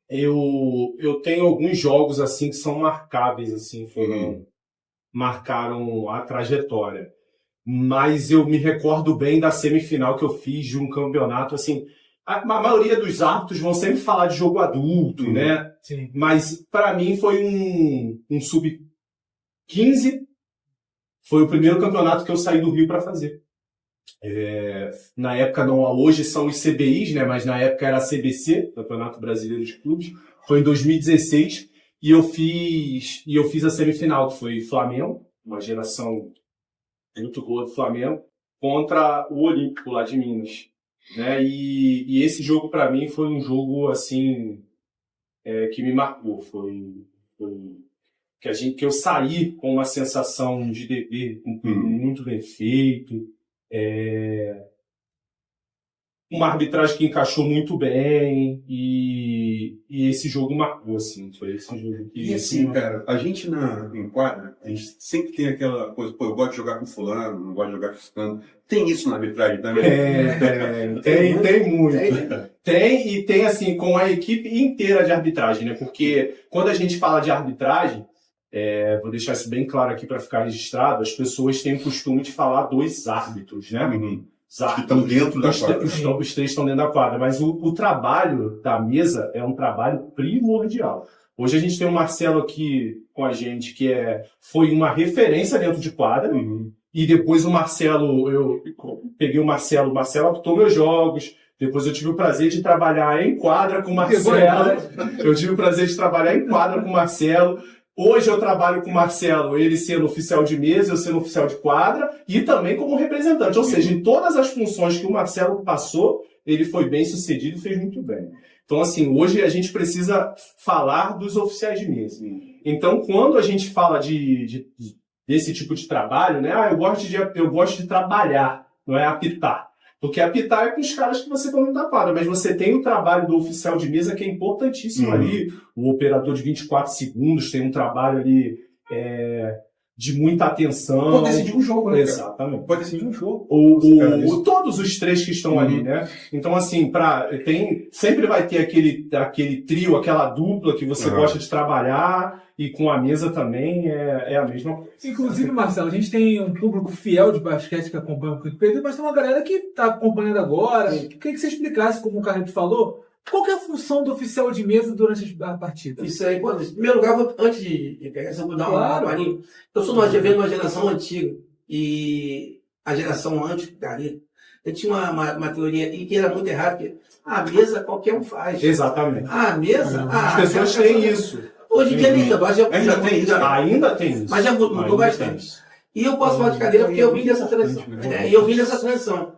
eu tenho alguns jogos assim que são marcáveis, assim, marcaram a trajetória. Mas eu me recordo bem da semifinal que eu fiz de um campeonato, assim, a maioria dos árbitros vão sempre falar de jogo adulto, né? Sim. Mas para mim foi um sub-15. Foi o primeiro campeonato que eu saí do Rio para fazer. Na época, não, hoje são os CBIs, né? Mas na época era a CBC, Campeonato Brasileiro de Clubes. Foi em 2016 e eu fiz a semifinal, que foi Flamengo, uma geração muito boa do Flamengo, contra o Olímpico lá de Minas. Né? E esse jogo para mim foi um jogo assim que me marcou. Foi que eu saí com uma sensação de dever muito bem feito, uma arbitragem que encaixou muito bem e esse jogo marcou, assim, foi esse jogo que... E assim, cara, a gente em quadra, a gente sempre tem aquela coisa, eu gosto de jogar com fulano, não gosto de jogar com fulano. Tem isso na arbitragem também? Tem muito. Tem, e tem, assim, com a equipe inteira de arbitragem, né? Porque quando a gente fala de arbitragem, vou deixar isso bem claro aqui para ficar registrado, as pessoas têm o costume de falar dos árbitros, né? Que estão dentro da quadra. Os 3 estão dentro da quadra, mas o trabalho da mesa é um trabalho primordial. Hoje a gente tem o Marcelo aqui com a gente, que foi uma referência dentro de quadra, e depois o Marcelo, eu peguei o Marcelo apitou meus jogos, Depois eu tive o prazer de trabalhar em quadra com o Marcelo. Eu tive o prazer de trabalhar em quadra com o Marcelo. Hoje eu trabalho com o Marcelo, ele sendo oficial de mesa, eu sendo oficial de quadra, e também como representante. Ou seja, em todas as funções que o Marcelo passou, ele foi bem sucedido e fez muito bem. Então, assim, hoje a gente precisa falar dos oficiais de mesa. Então, quando a gente fala desse tipo de trabalho, né? Eu gosto de trabalhar, não é apitar. Porque apitar é com os caras que você está no quadra, mas você tem o trabalho do oficial de mesa que é importantíssimo ali. O operador de 24 segundos tem um trabalho ali de muita atenção. Pode decidir um jogo, né? Exatamente. Pode decidir um jogo. Todos os três que estão ali, né? Então, assim, sempre vai ter aquele trio, aquela dupla que você gosta de trabalhar, e com a mesa também é a mesma coisa. Inclusive, Marcelo, a gente tem um público fiel de basquete que acompanha o Quinto Período, mas tem uma galera que está acompanhando agora. Eu queria que você explicasse, como o Carlito falou, qual que é a função do oficial de mesa durante a partida? Isso aí, pô, em primeiro lugar, antes de pegar essa, eu vou dar uma palhinha. Eu sou de uma geração antiga, e a geração antes do Carlito, eu tinha uma teoria e que era muito errada, porque a mesa qualquer um faz. Exatamente. A mesa... As pessoas têm isso. Hoje em dia nem tanto, ainda tem isso. Mas já mudou bastante. E eu posso falar de cadeira porque eu vim dessa transição. Eu vim dessa transição.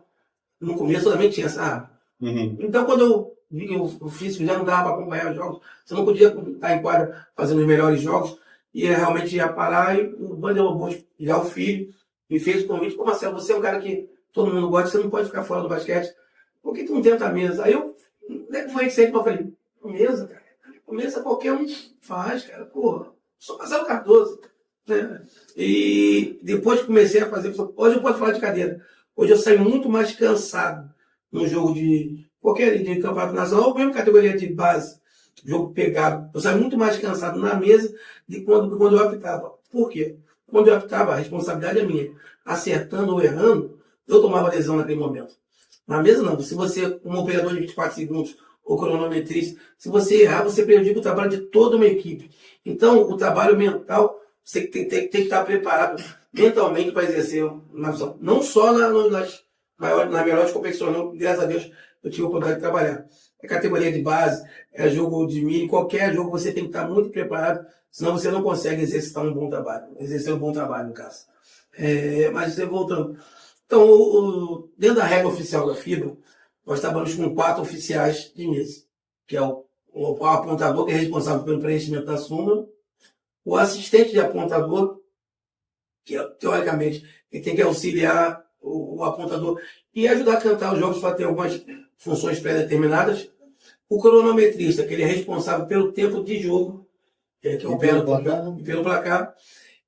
No começo eu também tinha essa... Então quando eu vi que o físico já não dava para acompanhar os jogos, você não podia estar em quadra fazendo os melhores jogos, e realmente ia parar, e o Vanderlei Bosco, já o filho, me fez o convite: pô, Marcelo, você é um cara que todo mundo gosta, você não pode ficar fora do basquete, por que tu não tenta a mesa? Aí eu, foi sempre, eu falei: mesa, cara. Começa qualquer um faz, cara. Pô, só Marcelo Cardoso. Né? E depois que comecei a fazer... Hoje eu posso falar de cadeira. Hoje eu saio muito mais cansado no jogo de qualquer de campeonato nacional, ou mesmo categoria de base, jogo pegado. Eu saio muito mais cansado na mesa do que quando eu apitava. Por quê? Quando eu apitava, a responsabilidade é minha. Acertando ou errando, eu tomava lesão naquele momento. Na mesa não. Se você, um operador de 24 segundos, ou cronometrista, se você errar, você prejudica o trabalho de toda uma equipe. Então, o trabalho mental, você tem que estar preparado mentalmente para exercer uma visão. Não só nas melhores competições, não, graças a Deus, eu tive a oportunidade de trabalhar. É categoria de base, é jogo de mini, qualquer jogo você tem que estar muito preparado, senão você não consegue exercer um bom trabalho, no caso. Mas voltando. Então, dentro da regra oficial da FIBA, nós trabalhamos com 4 oficiais de mesa, que é o apontador, que é responsável pelo preenchimento da súmula, o assistente de apontador, que teoricamente ele tem que auxiliar o apontador e ajudar a cantar os jogos para ter algumas funções pré-determinadas, o cronometrista, que ele é responsável pelo tempo de jogo, que opera pelo placar,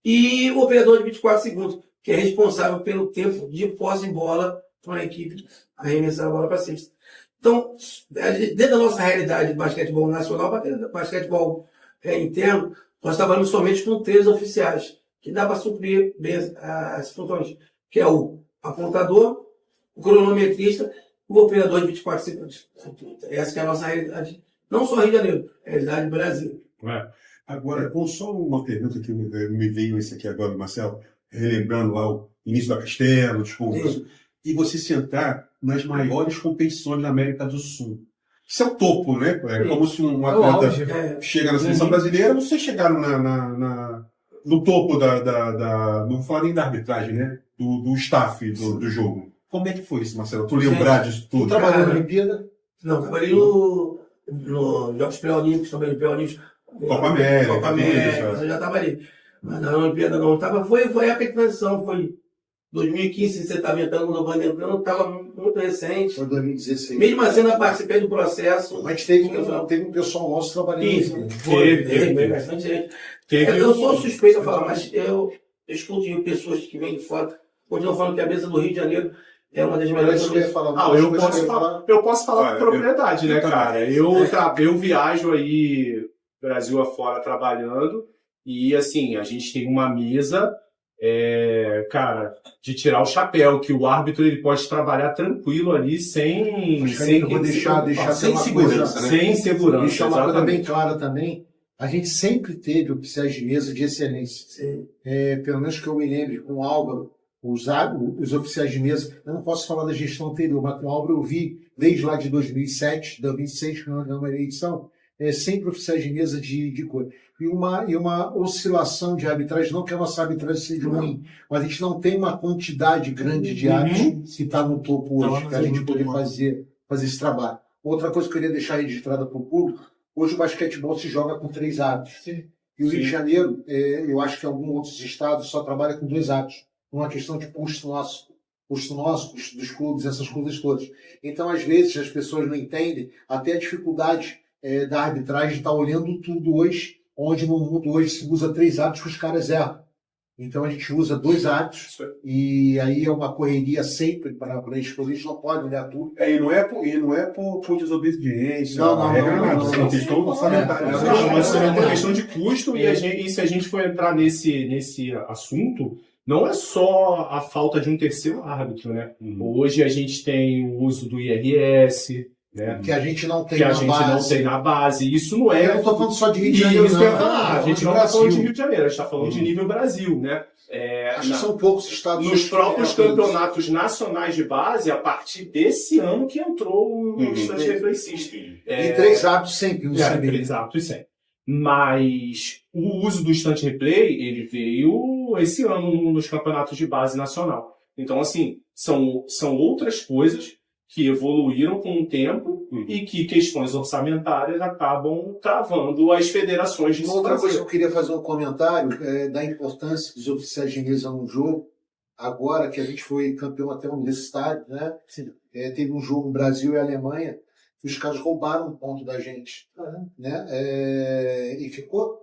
e o operador de 24 segundos, que é responsável pelo tempo de posse de bola para a equipe arremessar a bola para a cesta. Então, dentro da nossa realidade de basquetebol nacional, basquetebol interno, nós trabalhamos somente com 3 oficiais, que dá para suprir bem as funções, que é o apontador, o cronometrista e o operador de 24 segundos. Essa é a nossa realidade, não só Rio de Janeiro, é a realidade do Brasil. Agora, só uma pergunta que me veio esse aqui agora, Marcelo, relembrando lá o início da Castelo, e você sentar nas maiores competições da América do Sul. Isso é o topo, né? É como se um atleta chega na seleção brasileira, vocês chegaram no topo não falo nem da arbitragem, né? Do staff do jogo. Como é que foi isso, Marcelo? Tu lembrar disso tudo? Tu trabalhou na Olimpíada? Não, trabalhei no Jogos Pré-Olímpicos, também no Pré-Olímpicos. Copa América. Eu já trabalhei. Mas na Olimpíada não estava. Foi a transição, foi 2015, você estava entrando no Band entrando, estava muito recente. Foi 2016. Mesmo assim, eu participei do processo. Mas teve um pessoal nosso trabalhando isso. Teve bastante gente. Eu sou suspeito a falar, mas eu escuto pessoas que vêm de fora, continuam falando que a mesa do Rio de Janeiro é uma das melhores. Eu posso falar com propriedade, né, cara? Eu viajo aí Brasil afora trabalhando, e assim, a gente tem uma mesa, cara, de tirar o chapéu, que o árbitro ele pode trabalhar tranquilo ali sem segurança, né? Sem segurança. Deixar uma coisa bem clara também, a gente sempre teve oficiais de mesa de excelência. Pelo menos que eu me lembre, com o Álvaro, os oficiais de mesa, eu não posso falar da gestão anterior, mas com a obra eu vi, desde lá de 2007, 2006, que não é uma eleição, sempre oficiais de mesa de coisa. E uma oscilação de arbitragem, não que a nossa arbitragem seja ruim, mas a gente não tem uma quantidade grande de árbitros que está no topo hoje, para a gente poder fazer esse trabalho. Outra coisa que eu queria deixar registrada para o público, hoje o basquetebol se joga com 3 árbitros. E o Rio de Janeiro, eu acho que alguns outros estados só trabalham com 2 árbitros. Uma questão de custo nosso, custo dos clubes, essas coisas todas. Então, às vezes, as pessoas não entendem até a dificuldade da arbitragem estar olhando tudo hoje, onde no mundo hoje se usa 3 árbitros que os caras erram. Então a gente usa 2 árbitros e aí é uma correria sempre para eles, porque eles não podem olhar tudo. E não é por desobediência. Não. É uma questão orçamentária. É uma questão de custo e se a gente for entrar nesse assunto, não é só a falta de um terceiro árbitro, né? Hoje a gente tem o uso do IRS, né? Que a gente não tem na base. Isso não é. Eu não estou falando só de Rio de Janeiro. Isso que eu ia falar. A gente não está falando de Rio de Janeiro, a gente está falando de nível Brasil, né? Acho que são poucos estados. Nos próprios campeonatos nacionais de base, a partir desse ano que entrou um instante replay system. E 3 árbitros sempre, não sabia. 3 árbitros sempre. Mas o uso do instant replay, ele veio esse ano nos campeonatos de base nacional. Então, assim, são outras coisas que evoluíram com o tempo e que questões orçamentárias acabam travando as federações de Outra coisa que eu queria fazer um comentário da importância dos oficiais de mesa no jogo. Agora que a gente foi campeão até universitário, né? Teve um jogo no Brasil e Alemanha, que os caras roubaram um ponto da gente. Né? E ficou.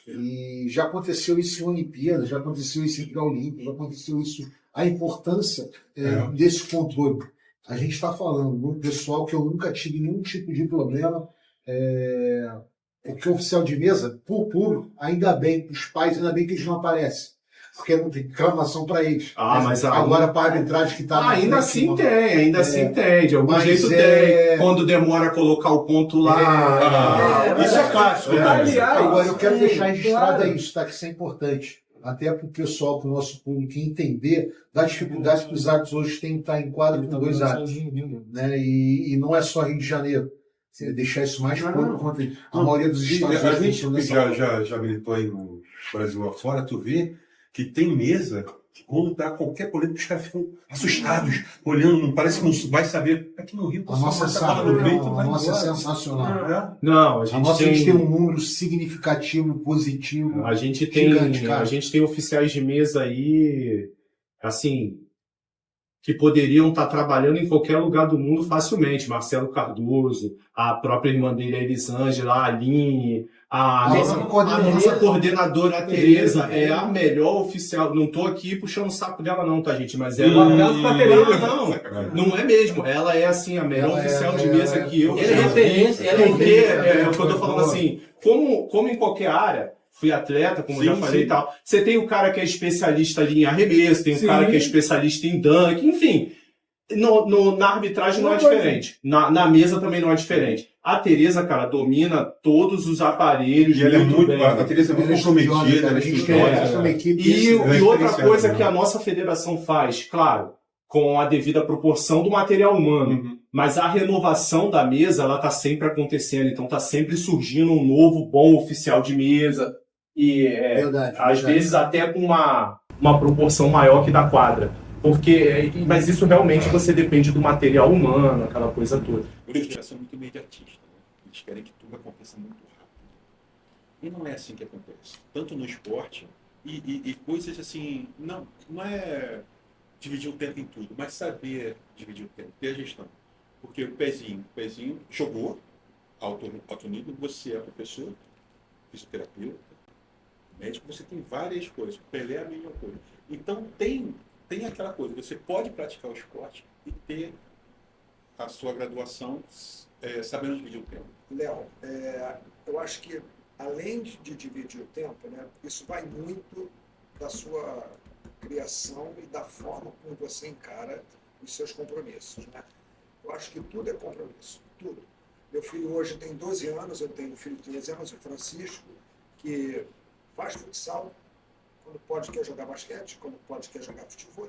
E já aconteceu isso em Olimpíadas, já aconteceu isso em Pré-Olímpico, já aconteceu isso. A importância desse controle. A gente está falando do pessoal que eu nunca tive nenhum tipo de problema, porque o oficial de mesa, para o público, ainda bem, os pais, ainda bem que eles não aparecem, porque não tem reclamação para eles. Mas agora para a arbitragem que está ainda assim tem, de algum jeito tem. Quando demora a colocar o ponto lá. Isso é clássico. Agora eu quero deixar registrado isso, tá? Que isso é importante. Até para o pessoal, para o nosso público entender da dificuldade que os árbitros hoje têm que estar em quadro com 2 árbitros. Né? E não é só Rio de Janeiro. Deixar isso mais claro quanto a maioria dos estados. A gente já militou aí no Brasil afora, tu vê que tem mesa que quando dá qualquer polêmica, os caras ficam assustados, olhando, parece que não vai saber. Aqui no Rio, a nossa é sensacional. Não, a gente tem um número significativo, positivo. A gente tem oficiais de mesa aí, assim, que poderiam estar trabalhando em qualquer lugar do mundo facilmente. Marcelo Cardoso, a própria irmã dele, a Elisângela, a Aline, a nossa coordenadora, a Tereza, é a melhor oficial. Não estou aqui puxando o saco dela não, tá, gente? Mas ela... Não é mesmo. Ela é, assim, a melhor oficial de mesa que eu... Ela é referência. É o que eu estou falando assim, como em qualquer área, fui atleta, como eu já falei e tal. Você tem o cara que é especialista ali em arremesso, tem o cara que é especialista em dunk, enfim. Na arbitragem não é diferente. Na mesa também não é diferente. A Tereza, cara, domina todos os aparelhos. E ela é muito. A Tereza é muito comprometida, ela é estudiosa. E outra coisa que a nossa federação faz, claro, com a devida proporção do material humano. Mas a renovação da mesa, ela tá sempre acontecendo. Então tá sempre surgindo um novo bom oficial de mesa. E às vezes até com uma proporção maior que da quadra. Mas isso realmente você depende do material humano, aquela coisa toda. Eles são muito imediatistas, né? Eles querem que tudo aconteça muito rápido. E não é assim que acontece. Tanto no esporte e coisas assim. Não é dividir o tempo em tudo, mas saber dividir o tempo, ter a gestão. Porque o pezinho jogou alto nível, você é professor, fisioterapeuta, médico, você tem várias coisas. O Pelé é a mesma coisa. Então tem aquela coisa, você pode praticar o esporte e ter a sua graduação sabendo dividir o tempo. Léo, eu acho que além de dividir o tempo, né, isso vai muito da sua criação e da forma como você encara os seus compromissos. Né? Eu acho que tudo é compromisso, tudo. Meu filho hoje tem 12 anos, eu tenho um filho de 13 anos, o Francisco, que faz futsal, Quando pode, quer jogar basquete, quando pode, quer jogar futebol.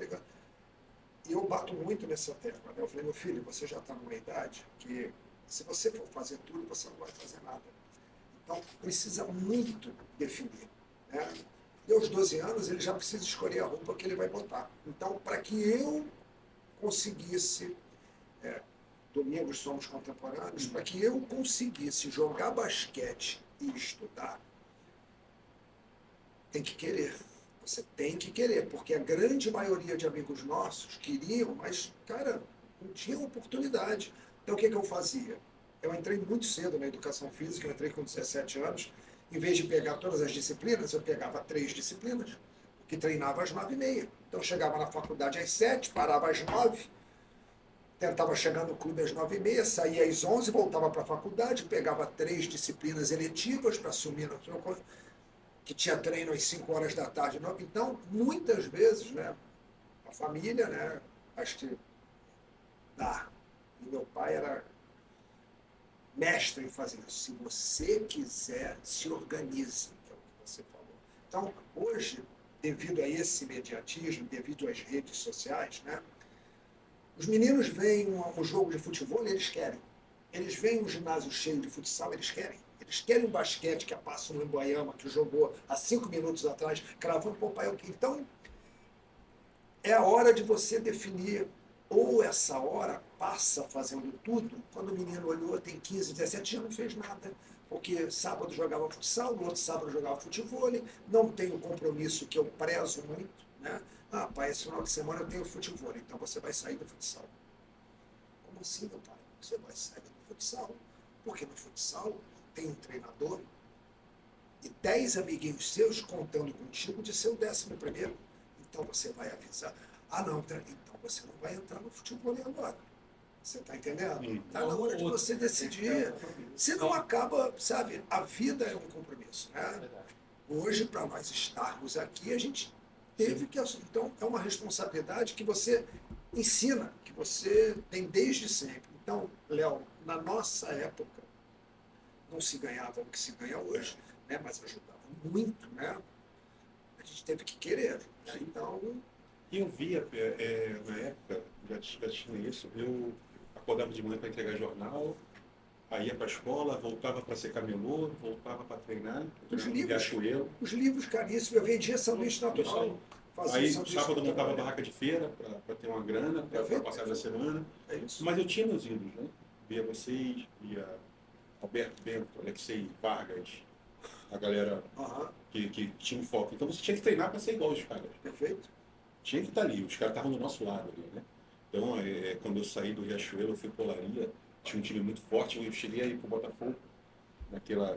E eu bato muito nessa tecla, né? Eu falei, meu filho, você já está numa idade que, se você for fazer tudo, você não vai fazer nada. Então, precisa muito definir, né? E aos 12 anos, ele já precisa escolher a roupa que ele vai botar. Então, para que eu conseguisse, domingos somos contemporâneos, para que eu conseguisse jogar basquete e estudar, tem que querer. Você tem que querer, porque a grande maioria de amigos nossos queriam, mas, cara, não tinha oportunidade. Então, o que eu fazia? Eu entrei muito cedo na educação física, eu entrei com 17 anos. Em vez de pegar todas as disciplinas, eu pegava 3 disciplinas, que treinava às 9h30. Então, eu chegava na faculdade às 7, parava às 9, tentava chegar no clube às 9h30, saía às 11, voltava para a faculdade, pegava 3 disciplinas eletivas para assumir que tinha treino às 5 horas da tarde. Então, muitas vezes, né, a família, né, acho que dá. E meu pai era mestre em fazer isso. Se você quiser, se organize, que é o que você falou. Então, hoje, devido a esse imediatismo, devido às redes sociais, né, os meninos veem um jogo de futebol e eles querem. Eles veem um ginásio cheio de futsal, eles querem. Eles querem um basquete que a Passo no Emboiama, que jogou há 5 minutos atrás, cravando o pai. Então, é a hora de você definir, ou essa hora passa fazendo tudo, quando o menino olhou, tem 15, 17, já não fez nada. Porque sábado jogava futsal, no outro sábado jogava futebol, não tem o compromisso que eu prezo muito, né? Ah, pai, esse final de semana eu tenho futebol, então você vai sair do futsal. Como assim, meu pai? Você vai sair do futsal. Porque no futsal tem um treinador e 10 amiguinhos seus contando contigo de ser o 11º. Então você vai avisar. Ah, não, então você não vai entrar no futebol agora. Você está entendendo? Está na hora de você decidir. Senão acaba, sabe, a vida é um compromisso, né? Hoje, para nós estarmos aqui, a gente teve que assumir. Então, é uma responsabilidade que você ensina, que você tem desde sempre. Então, Léo, na nossa época, não se ganhava o que se ganha hoje, né? Mas ajudava muito, né? A gente teve que querer, né? Então... E eu via, na época, já tinha isso, eu acordava de manhã para entregar jornal, aí ia para a escola, voltava para ser camelô, voltava para treinar, os livros caríssimos, eu vendia sanduíche natural. Aí sábado eu montava a barraca de feira para ter uma grana, para passar da semana. É isso. Mas eu tinha meus ídolos, né? Via vocês, via Alberto Bento, Alexei Vargas, a galera que tinha um foco. Então você tinha que treinar para ser igual aos caras. Perfeito. Tinha que estar ali, os caras estavam do nosso lado ali, né? Então, quando eu saí do Riachuelo, eu fui para Olaria, tinha um time muito forte, eu cheguei aí pro Botafogo,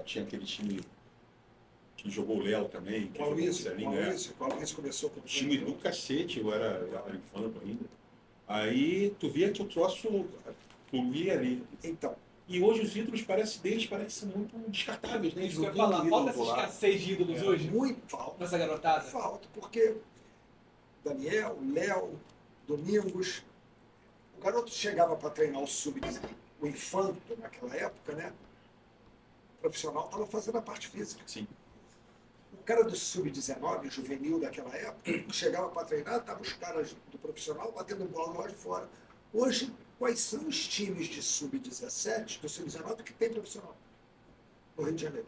tinha aquele time que jogou o Léo também, que jogou o Celinho, Qual isso começou com o time do cacete, eu era infanto ainda. Aí tu via que o troço fluía ali. Então. E hoje os ídolos parecem muito descartáveis, né? Isso que eu ia falar, falta essa escassez de ídolos hoje? Muito falta. Nessa garotada? Falta, porque Daniel, Léo, Domingos, o garoto chegava para treinar o infanto naquela época, né? O profissional estava fazendo a parte física. Sim. O cara do sub-19, juvenil daquela época, chegava para treinar, estavam os caras do profissional batendo bola lá de fora. Hoje, quais são os times de sub-17, do sub-19 que tem profissional no Rio de Janeiro?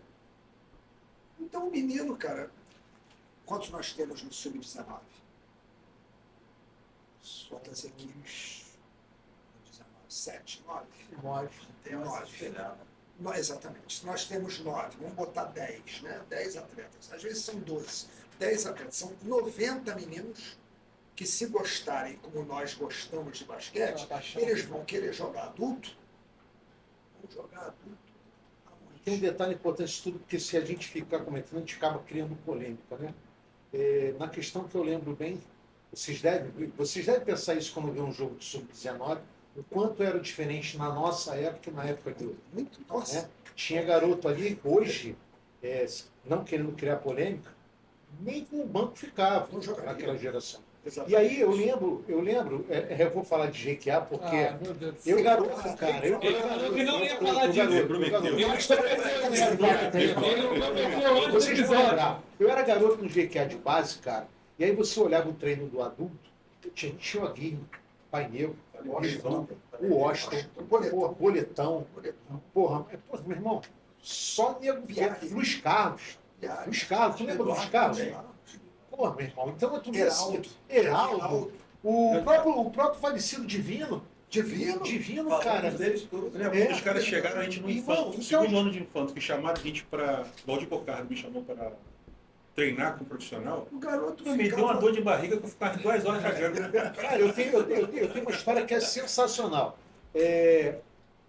Então o menino, cara, quantos nós temos no sub-19? Quantas equipes? 7, 9? 9. Tem 9. Não, exatamente. Nós temos 9, vamos botar 10, né? 10 atletas. Às vezes são 12. 10 atletas. São 90 meninos que, se gostarem como nós gostamos de basquete, eles vão querer jogar adulto. Vão jogar adulto. Tem um detalhe importante de tudo, porque se a gente ficar comentando, a gente acaba criando polêmica, né? Na questão que eu lembro bem, vocês devem pensar isso quando vê um jogo de sub-19, o quanto era diferente na nossa época e na época dele. Muito, nossa. Né? Tinha garoto ali, hoje, não querendo criar polêmica, nem com o banco ficava naquela geração. E aí eu lembro, eu vou falar de GQA porque eu garoto, cara. Eu não ia falar disso. Eu era garoto no GQA de base, cara. E aí você olhava o treino do adulto, tinha o Aguirre, Pai Negro, o Washington, Boletão. Porra, meu irmão, só nego viagem. Luiz Carlos. Luiz Carlos, tu lembra do Luiz Carlos? Porra, meu irmão, então tu vê Heraldo. O próprio falecido Divino, cara. Quando os caras chegaram, a gente no infanto, no segundo ano de infanto, que chamaram a gente para. Valdir Bocardo me chamou para treinar com um profissional. O garoto me deu uma dor de barriga que eu ficava 2 horas cagando. Cara, eu tenho uma história que é sensacional.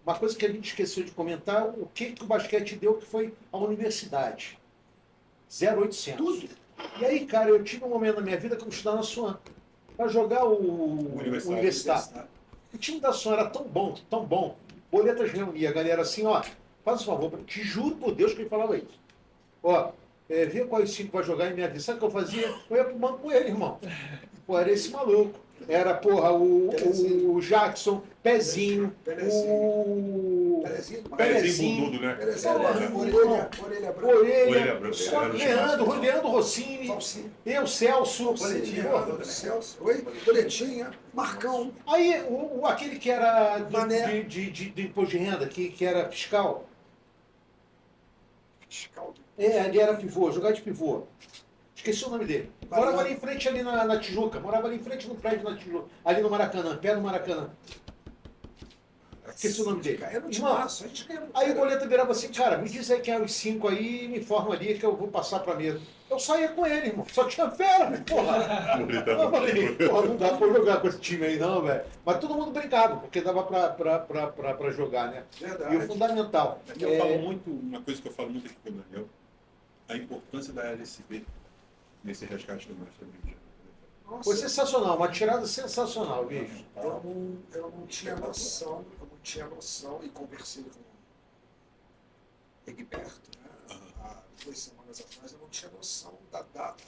Uma coisa que a gente esqueceu de comentar, o que o basquete deu, que foi a universidade. 0800. Tudo. E aí, cara, eu tive um momento na minha vida que eu estudava na Swan, para jogar o Universitário. O time da Swan era tão bom. Boletas reunia a galera assim, ó, faz um favor, te juro por Deus que ele falava isso. Ó, vê quais 5 vai jogar e me avisa. Sabe o que eu fazia? Eu ia pro banco com ele, irmão. Pô, era esse maluco. Era, porra, o Jackson, Pezinho, o Pezinho bundudo, né? Orelha, Leandro Rossini, eu, Celso. Boletinha, Marcão. Aí, aquele que era de imposto de renda, que era fiscal. Ele era pivô, jogava de pivô. Esqueci o nome dele. Morava ali em frente, ali na Tijuca. Morava ali em frente no prédio na Tijuca. Ali no Maracanã, pé no Maracanã. Esqueci o nome dele. Aí o Boleta virava assim, cara, me diz aí quem eram os 5 aí e me informa ali que eu vou passar pra mesa. Eu saía com ele, irmão. Só tinha fera, porra. Eu falei, porra, não dá pra jogar com esse time aí não, velho. Mas todo mundo brincava, porque dava pra jogar, né? Verdade. E o fundamental. Eu falo muito, uma coisa que eu falo muito aqui com o Daniel, a importância da LSB nesse resgate do Mestre Mídia. Foi sensacional, uma tirada sensacional, bicho. Eu não tinha noção, e conversei com o Egberto, né? Há 2 semanas atrás, eu não tinha noção da data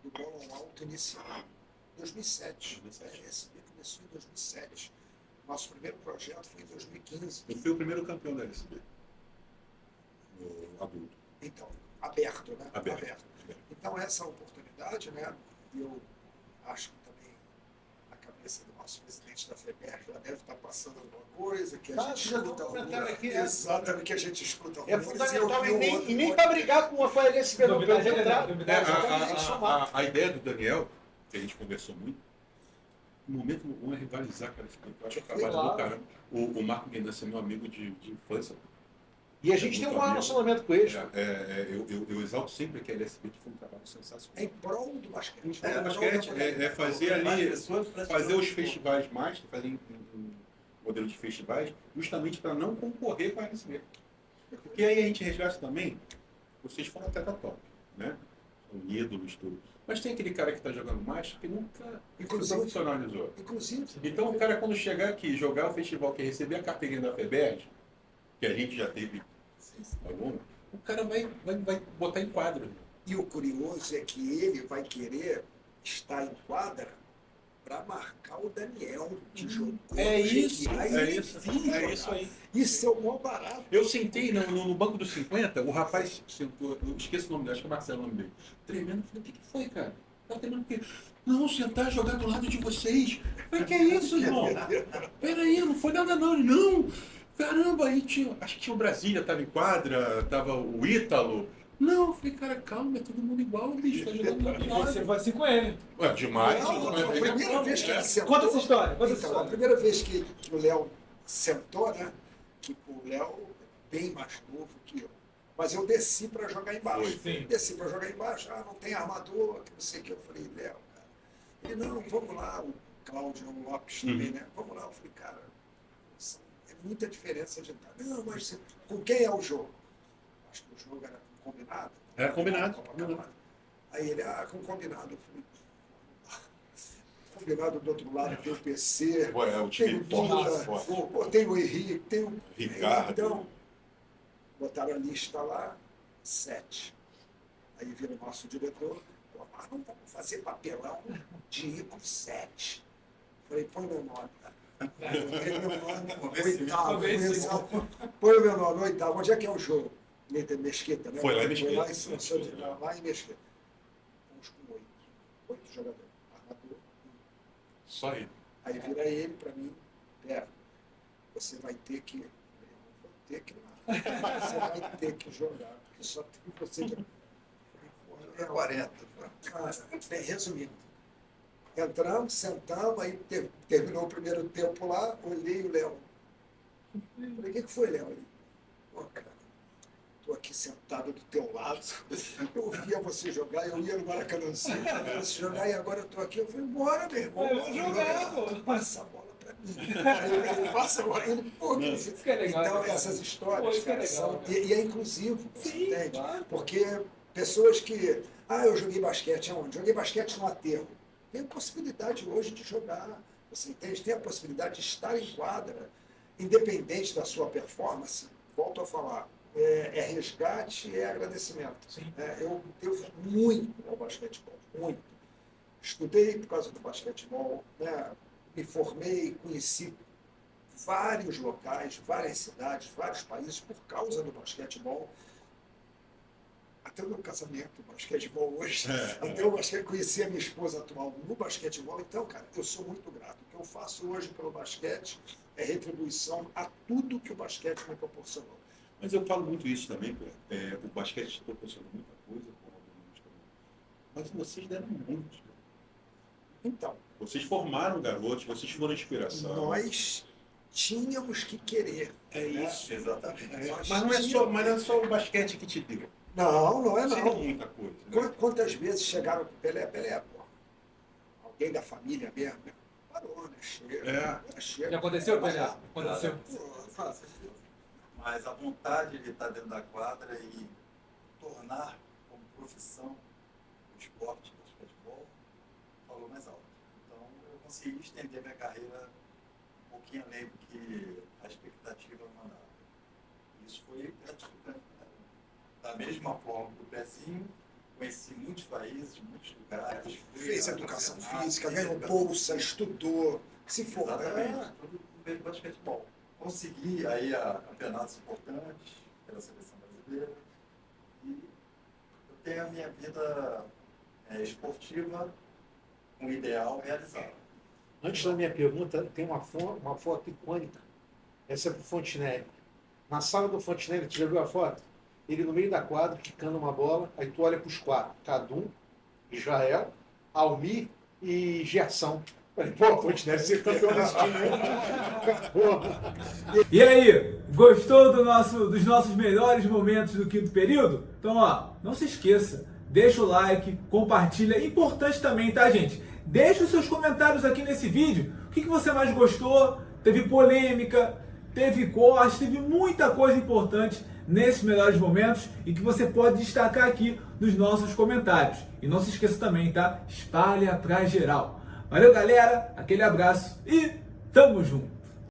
do bolão alto inicial. 2007. A LSB começou em 2007. Nosso primeiro projeto foi em 2015. Eu fui o primeiro campeão da LSB, no adulto. Então, aberto, né? Aberto. Então, essa oportunidade, né? Eu acho que também na cabeça do nosso presidente da FEBER já deve estar passando alguma coisa, que a gente escuta aqui, exatamente, que a gente escuta é fundamental e nem para brigar com a LSB, não. A ideia do Daniel, que a gente conversou muito, no momento bom é rivalizar com a LSB. Eu acho que o trabalho do cara. O Marco Guinness é meu amigo de infância. E a gente tem um maior relacionamento com eles. Eu exalto sempre que a LSB foi um trabalho sensacional. É em prol do basquete. Em prol do basquete, fazer ali, fazer os festivais master, fazer um modelo de festivais, justamente para não concorrer com a LSB. Porque aí a gente resgata também, vocês foram até da top, né? São ídolos, tudo. Mas tem aquele cara que está jogando master que nunca se profissionalizou. Então o cara quando chegar aqui, jogar o festival, que receber a carteirinha da FEBERJ, que a gente já teve alguma, o cara vai botar em quadro. E o curioso é que ele vai querer estar em quadra para marcar o Daniel, que jogou. É isso aí. Isso é o maior barato. Eu sentei no banco dos 50, o rapaz sentou, eu esqueço o nome dele, acho que é Marcelo o nome dele. Tremendo, eu falei, o que foi, cara? Tava tremendo porque, não, sentar, jogar do lado de vocês. Eu falei, que é isso, irmão? Peraí, não foi nada não. Ele, não, caramba, aí tinha, acho que tinha o Brasília, tava em quadra, tava o Ítalo. Não, eu falei, cara, calma, é todo mundo igual, bicho, tá jogando do lado. Você vai assim com ele. Ué, demais. A primeira vez que ele sentou... Conta essa história. A primeira vez que o Léo sentou, né? Que o Léo é bem mais novo que eu. Mas eu desci para jogar embaixo. Desci para jogar embaixo, não tem armador, que não sei o que. Eu falei, Léo, cara. Ele, não, vamos lá, o Cláudio Lopes também, né? Vamos lá. Eu falei, cara, é muita diferença de estar. Não, mas com quem é o jogo? Acho que o jogo era combinado. Era combinado. Aí ele, com combinado. Eu falei, combinado do outro lado, tem o PC, o time forte. Tem o Henrique, tem o Ricardo. Então, botaram a lista lá, 7. Aí vira o nosso diretor, mas não vamos fazer papelão de ir pro 7. Falei, põe meu nome. Oitavo. Põe o meu nome, oitavo. Onde é que é o jogo? Mesquita, né? Foi lá em Mesquita. Lá em Mesquita. Vamos com 8 jogadores. Armador. Só ele. Aí vira ele para mim, você vai ter que. Eu não vou ter que nada. Você vai ter que jogar, porque só tem você de. É 40. Cara, bem, resumindo. Entramos, sentamos, aí terminou o primeiro tempo lá, olhei o Léo. Falei, o que foi, Léo? Ele, cara, estou aqui sentado do teu lado, eu via você jogar, eu ia no Maracanãzinho, você jogar, e agora eu estou aqui. Eu falei, bora, meu irmão, vamos jogar. Passa a bola para mim. Aí ele passa a bola, ele, pô, isso é legal, então essas histórias, cara, legal, são, e é inclusivo, você entende? Claro. Porque pessoas que, eu joguei basquete aonde? Joguei basquete no aterro. Tem a possibilidade hoje de jogar, você entende? Tem a possibilidade de estar em quadra, independente da sua performance. Volto a falar, é resgate e é agradecimento. Eu devo muito ao basquetebol, muito. Estudei por causa do basquetebol, né? Me formei, conheci vários locais, várias cidades, vários países por causa do basquetebol. Até o meu casamento, o basquetebol hoje, até o basquete, conheci a minha esposa atual no basquetebol. Então, cara, eu sou muito grato. O que eu faço hoje pelo basquete é retribuição a tudo que o basquete me proporcionou. Mas eu falo muito isso também, o basquete te proporcionou muita coisa, mas vocês deram muito. Então. Vocês formaram garotos, vocês foram inspiração. Nós tínhamos que querer. É isso, né? exatamente. Mas não é só o basquete que te deu. Não é não. Tem muita coisa. Né? Quantas vezes chegaram com Pelé, pô? Alguém da família mesmo, parou, né? Chega. Já aconteceu, Pelé? Aconteceu. Mas a vontade de estar dentro da quadra e tornar como profissão o esporte do basquetebol falou mais alto. Então eu consegui estender minha carreira um pouquinho além do que a expectativa mandava. Isso foi gratificante. Da mesma forma que o Pezinho, conheci muitos países, muitos lugares. Fez educação física, ganhou bolsa, estudou, se formou. Exatamente, tudo no meio do basquetebol. Consegui aí a campeonatos importantes pela seleção brasileira e eu tenho a minha vida esportiva com o ideal realizado. Antes da minha pergunta, tem uma foto icônica. Essa é pro Fontenelle. Na sala do Fontenelle, tu já viu a foto? Ele no meio da quadra, quicando uma bola, aí tu olha para os 4, Cadum, Israel, Almir e Gerson. Falei, pô, Fontenelle ser campeão desse time. E aí, gostou dos nossos melhores momentos do quinto período? Então, não se esqueça, deixa o like, compartilha. É importante também, tá, gente? Deixa os seus comentários aqui nesse vídeo. O que você mais gostou? Teve polêmica, teve corte, teve muita coisa importante nesses melhores momentos e que você pode destacar aqui nos nossos comentários. E não se esqueça também, tá? Espalha pra geral. Valeu, galera, aquele abraço e tamo junto!